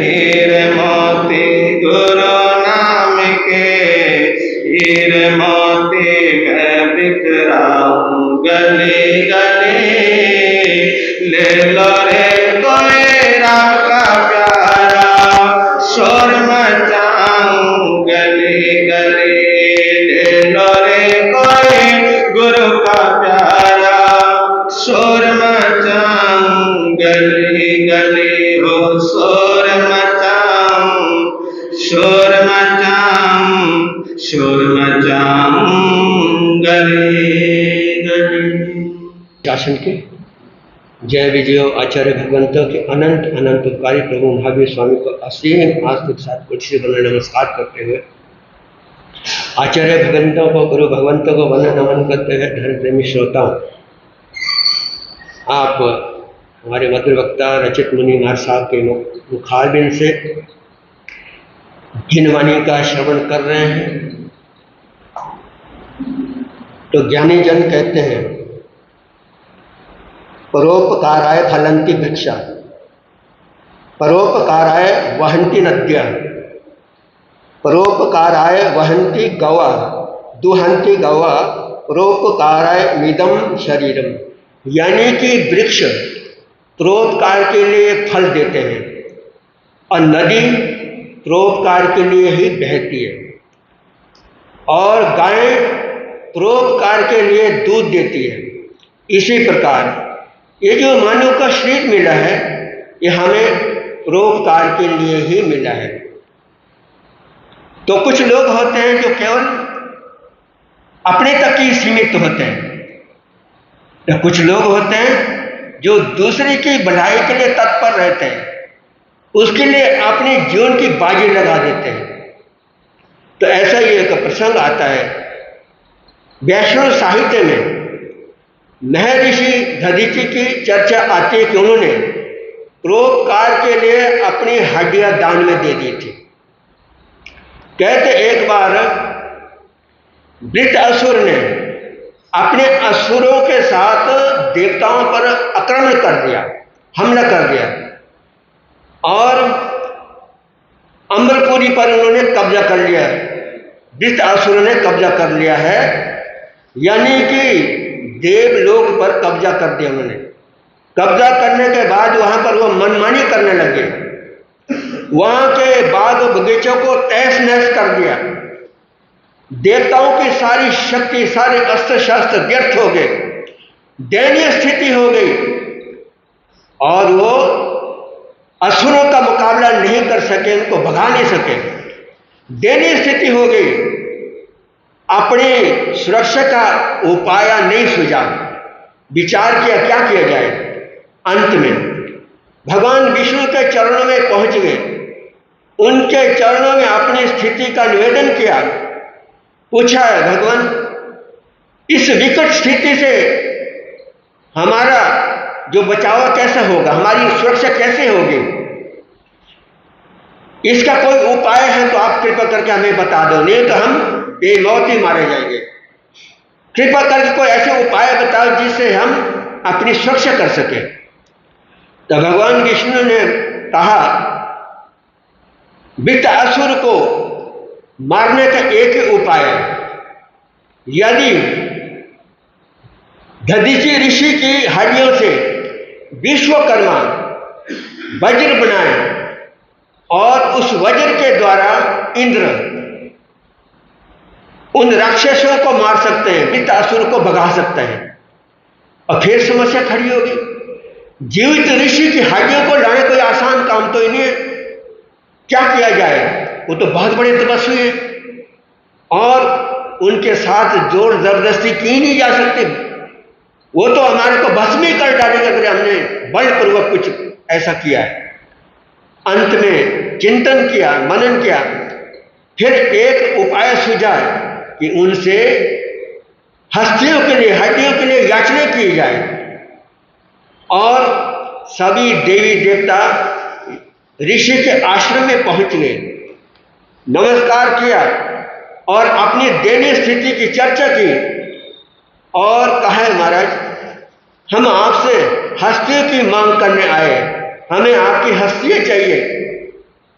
हीर मोती, गुरु नाम के हीर मोती, मैं बिखराऊं गले गले। ले लो रे कोई राम का प्यारा, शोर मचाऊं गले गले। ले लो रे कोई गुरु का शोर मचाऊं गले गले। शासन के जय विजय आचार्य भगवंतों के अनंत अनंत उपकारी प्रभु महावीर स्वामी को असीम आस्था के साथ कुछ से बना नमस्कार करते हुए आचार्य भगवंतों को गुरु भगवंतों को वंदन नमन करते हुए धर्म प्रेमी श्रोताओं, आप हमारे मधुर वक्ता रचित मुनि महाराज साहब के मुखारबिन से जिन वाणी का श्रवण कर रहे हैं तो ज्ञानी जन कहते हैं परोपकाराय फलंती भिक्षा, परोपकाराय वहंती नद्या, परोपकाराय वहंती गवा, दुहंती गवा, परोपकाराय मिदम शरीरम। यानी कि वृक्ष परोपकार के लिए फल देते हैं और नदी परोपकार के लिए ही बहती है और गाय परोपकार के लिए दूध देती है। इसी प्रकार ये जो मानव का शरीर मिला है ये हमें परोपकार के लिए ही मिला है। तो कुछ लोग होते हैं जो केवल अपने तक ही सीमित होते हैं, तो कुछ लोग होते हैं जो दूसरे की भलाई के लिए तत्पर रहते हैं, उसके लिए अपने जीवन की बाजी लगा देते हैं। तो ऐसा ही एक प्रसंग आता है वैष्णव साहित्य में, महर्षि दधीचि की चर्चा आती है कि उन्होंने परोपकार के लिए अपनी हड्डियां दान में दे दी थी। कहते एक बार वृत्त असुर ने अपने असुरों के साथ देवताओं पर आक्रमण कर दिया, हमला कर दिया और अम्बरपुरी पर उन्होंने कब्जा कर लिया। वृत्त असुरों ने कब्जा कर लिया है, यानी कि देवलोक पर कब्जा कर दिया उन्होंने। कब्जा करने के बाद वहां पर वो मनमानी करने लगे, वहां के बाग बगीचों को तहस नहस कर दिया। देवताओं की सारी शक्ति, सारे अस्त्र शस्त्र व्यर्थ हो गए, दयनीय स्थिति हो गई और वो असुरों का मुकाबला नहीं कर सके, उनको भगा नहीं सके, दयनीय स्थिति हो गई। अपनी सुरक्षा का उपाय नहीं सूझा, विचार किया क्या किया जाए। अंत में भगवान विष्णु के चरणों में पहुंच गए, उनके चरणों में अपनी स्थिति का निवेदन किया, पूछा भगवान इस विकट स्थिति से हमारा जो बचाव कैसे होगा, हमारी सुरक्षा कैसे होगी, इसका कोई उपाय है तो आप कृपा करके हमें बता दो, नहीं तो हम बेमौत ही मारे जाएंगे। कृपा करके कोई ऐसे उपाय बताओ जिससे हम अपनी सुरक्षा कर सके। तो भगवान विष्णु ने कहा वृत्तासुर को मारने का एक ही उपाय है, यदि दधीचि ऋषि की हड्डियों से विश्वकर्मा वज्र बनाए और उस वज्र के द्वारा इंद्र उन राक्षसों को मार सकते हैं, वृत्तासुर को भगा सकते हैं। और फिर समस्या खड़ी होगी, जीवित ऋषि की हड्डियों को लाने कोई आसान काम तो ही नहीं है, क्या किया जाए, वो तो बहुत बड़े तपस्वी हैं और उनके साथ जोर जबरदस्ती की नहीं जा सकती, वो तो हमारे को भस्म ही कर डालेंगे अगर हमने बलपूर्वक कुछ ऐसा किया है। अंत में चिंतन किया, मनन किया, फिर एक उपाय सूझा कि उनसे हस्तियों के लिए, हड्डियों के लिए याचना की जाए और सभी देवी देवता ऋषि के आश्रम में पहुंच गए, नमस्कार किया और अपनी दयनीय स्थिति की चर्चा की और कहा महाराज हम आपसे हस्तियों की मांग करने आए, हमें आपकी हस्तियां चाहिए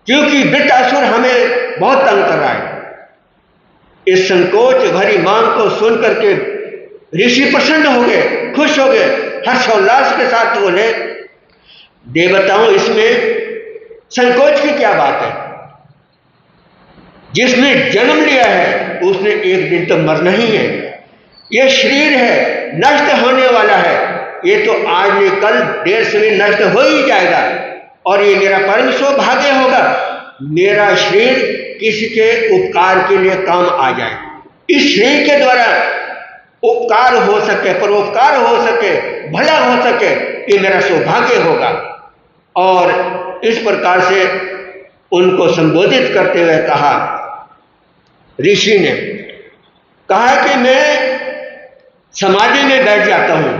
क्योंकि वृत्तासुर हमें बहुत तंग कर रहा है। इस संकोच भरी मांग को सुन करके ऋषि प्रसन्न हो गए, खुश हो गए, हर्षोल्लास के साथ बोले देवताओं इसमें संकोच की क्या बात है, जिसने जन्म लिया है उसने एक दिन तो मरना ही है, ये शरीर है नष्ट होने वाला है, ये तो आज नहीं कल देर से भी नष्ट हो ही जाएगा और ये मेरा परम सौभाग्य होगा मेरा शरीर किसी के उपकार के लिए काम आ जाए, इस शरीर के द्वारा उपकार हो सके, परोपकार हो सके, भला हो सके, ये मेरा सौभाग्य होगा। और इस प्रकार से उनको संबोधित करते हुए कहा, ऋषि ने कहा कि मैं समाधि में बैठ जाता हूं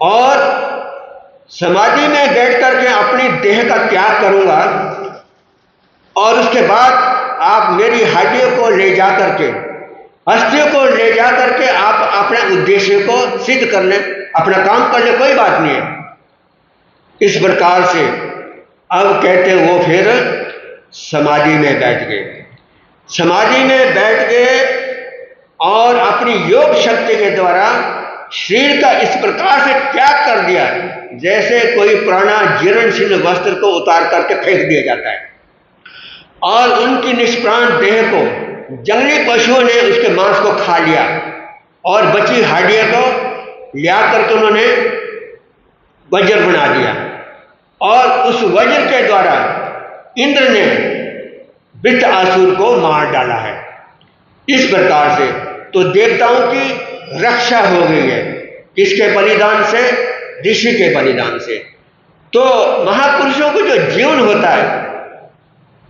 और समाधि में बैठ करके अपनी देह का त्याग करूंगा और उसके बाद आप मेरी हड्डियों को ले जा करके, अस्थियों को ले जा करके आप अपने उद्देश्य को सिद्ध कर लें, अपना काम कर लें, कोई बात नहीं है। इस प्रकार से अब कहते वो फिर समाधि में बैठ गए। समाधि में बैठ गए और अपनी योग शक्ति के द्वारा शरीर का इस प्रकार से त्याग कर दिया जैसे कोई पुराना जीर्णशीर्ण वस्त्र को उतार करके फेंक दिया जाता है। और उनकी निष्प्राण देह को जंगली पशुओं ने उसके मांस को खा लिया और बची हड्डियों को लिया करके उन्होंने वज्र बना दिया और उस वज्र के द्वारा इंद्र ने वृत्रासुर को मार डाला है। इस प्रकार से तो देवताओं की रक्षा हो गई है, किसके बलिदान से? ऋषि के बलिदान से। तो महापुरुषों को जो जीवन होता है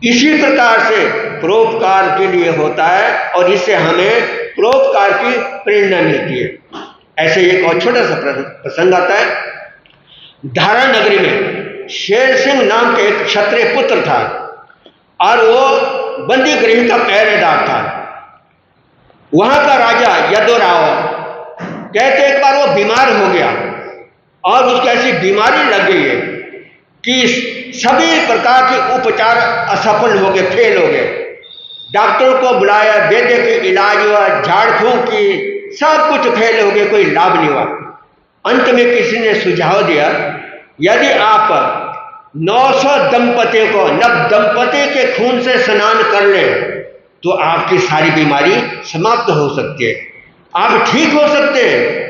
इसी प्रकार से परोपकार के लिए होता है और इससे हमें परोपकार की प्रेरणा मिलती है। ऐसे एक और छोटा सा प्रसंग आता है। धारा नगरी में शेर सिंह नाम के एक क्षत्रिय पुत्र था और वो बंदी गृह का पहरेदार था। वहां का राजा यदुराव कहते एक बार वो बीमार हो गया और उसको ऐसी बीमारी लग गई है कि सभी प्रकार के उपचार असफल हो गए, फेल हो गए। डॉक्टरों को बुलाया, वैद्य के इलाज हुआ, झाड़ फूंक की, सब कुछ फेल हो गए, कोई लाभ नहीं हुआ। अंत में किसी ने सुझाव दिया, यदि आप 900 दंपतियों को नव दंपति के खून से स्नान कर लें तो आपकी सारी बीमारी समाप्त हो सकती है, आप ठीक हो सकते हैं।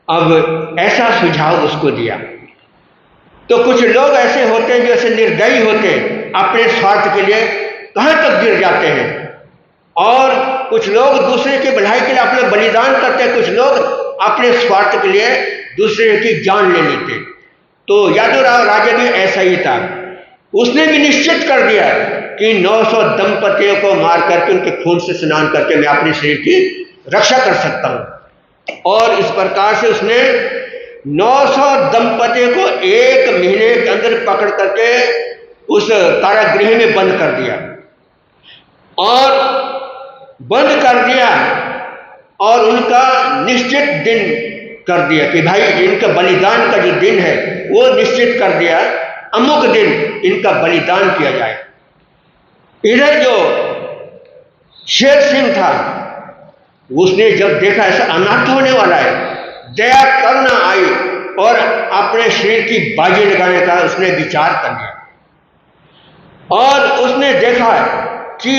अब ऐसा सुझाव उसको दिया। तो कुछ लोग ऐसे होते हैं जो ऐसे निर्दयी होते हैं, अपने स्वार्थ के लिए कहां तक गिर जाते हैं और कुछ लोग दूसरे की भलाई के लिए अपने बलिदान करते हैं, कुछ लोग अपने स्वार्थ के लिए दूसरे की जान ले लेते हैं। तो यादवराव राजा भी ऐसा ही था, उसने भी निश्चित कर दिया कि 900 दंपतियों को मार करके उनके खून से स्नान करके मैं अपने शरीर की रक्षा कर सकता हूं। और इस प्रकार से उसने 900 दंपतियों को 1 महीने के अंदर पकड़ करके उस कारागृह में बंद कर दिया और बंद कर दिया और उनका निश्चित दिन कर दिया कि भाई इनका बलिदान का जो दिन है वो निश्चित कर दिया, अमुक दिन इनका बलिदान किया जाए। इधर जो शेर सिंह था उसने जब देखा ऐसा अनर्थ होने वाला है, दया करुणा आई और अपने शरीर की बाजी लगाने का उसने विचार कर लिया और उसने देखा कि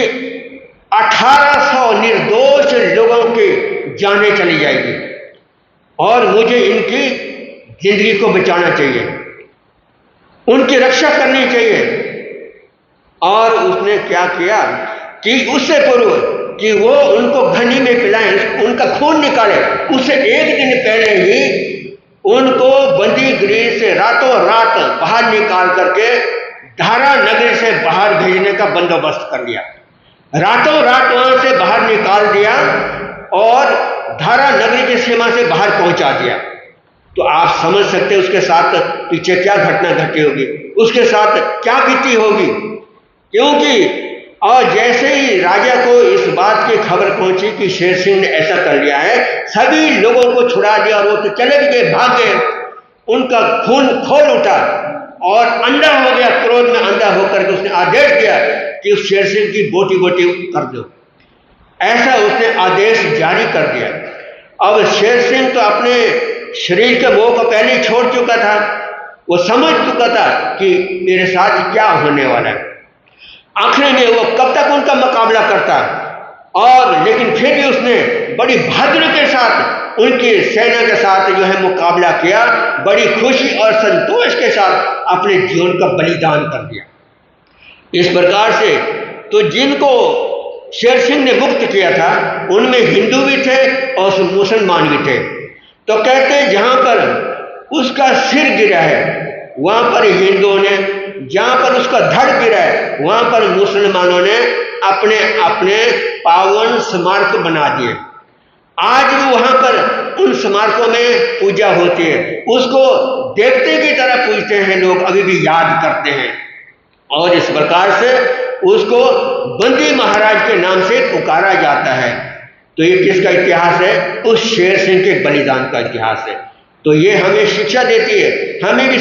1800 निर्दोष लोगों की जानें चली जाएगी और मुझे इनकी जिंदगी को बचाना चाहिए, उनकी रक्षा करनी चाहिए। और उसने क्या किया कि उससे पूर्व कि वो उनको घनी में पिलाएं, उनका खून निकाले, उससे 1 दिन पहले ही उनको बंदी गृह से रातों रात बाहर निकाल करके धारा नगरी से बाहर भेजने का बंदोबस्त कर लिया। रातों रात वहां से बाहर निकाल दिया और धारा नगरी की सीमा से बाहर पहुंचा दिया। तो आप समझ सकते हैं उसके साथ पीछे क्या घटना घटी होगी, उसके साथ क्या बीती होगी। क्योंकि और जैसे ही राजा को इस बात की खबर पहुंची कि शेर सिंह ने ऐसा कर लिया है, सभी लोगों को छुड़ा दिया और वो तो चले भी गए, भाग गए, उनका खून खोल उठा और अंधा हो गया। क्रोध में अंधा होकर के उसने आदेश दिया कि उस शेर सिंह की बोटी बोटी कर दो, ऐसा उसने आदेश जारी कर दिया। अब शेर सिंह तो अपने शरीर के मोह को पहले ही छोड़ चुका था, वो समझ चुका था कि मेरे साथ क्या होने वाला है। आखिर में वो कब तक उनका मुकाबला करता और लेकिन फिर भी उसने बड़ी बहादुरी के साथ उनकी सेना के साथ जो है मुकाबला किया, बड़ी खुशी और संतोष के साथ अपने जीवन का बलिदान कर दिया। इस प्रकार से तो जिनको शेर सिंह ने मुक्त किया था उनमें हिंदू भी थे और मुसलमान भी थे। तो कहते हैं जहां पर उसका सिर गिरा है वहां पर हिंदुओं ने, जहां पर उसका धड़ गिरा है वहां पर मुसलमानों ने अपने अपने पावन स्मारक बना दिए। आज भी वहां पर उन स्मारकों में पूजा होती है, उसको देवते की तरह पूजते हैं लोग, अभी भी याद करते हैं। और इस प्रकार से उसको बंदी महाराज के नाम से पुकारा जाता है। तो ये किसका इतिहास है? उस शेर सिंह के बलिदान का इतिहास है। तो ये हमें शिक्षा देती है, हमें भी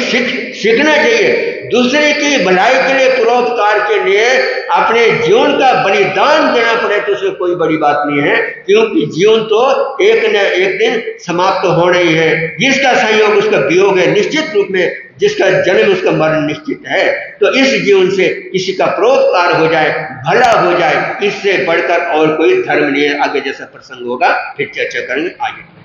सीखना चाहिए। दूसरे की भलाई के लिए, परोपकार के लिए अपने जीवन का बलिदान देना पड़े तो उसमें कोई बड़ी बात नहीं है, क्योंकि जीवन तो एक न एक दिन समाप्त तो होना ही है। जिसका संयोग उसका वियोग है निश्चित रूप में, जिसका जन्म उसका मरण निश्चित है। तो इस जीवन से किसी का परोपकार हो जाए, भला हो जाए, इससे बढ़कर और कोई धर्म नहीं है। आगे जैसा प्रसंग होगा फिर चर्चा करेंगे आगे।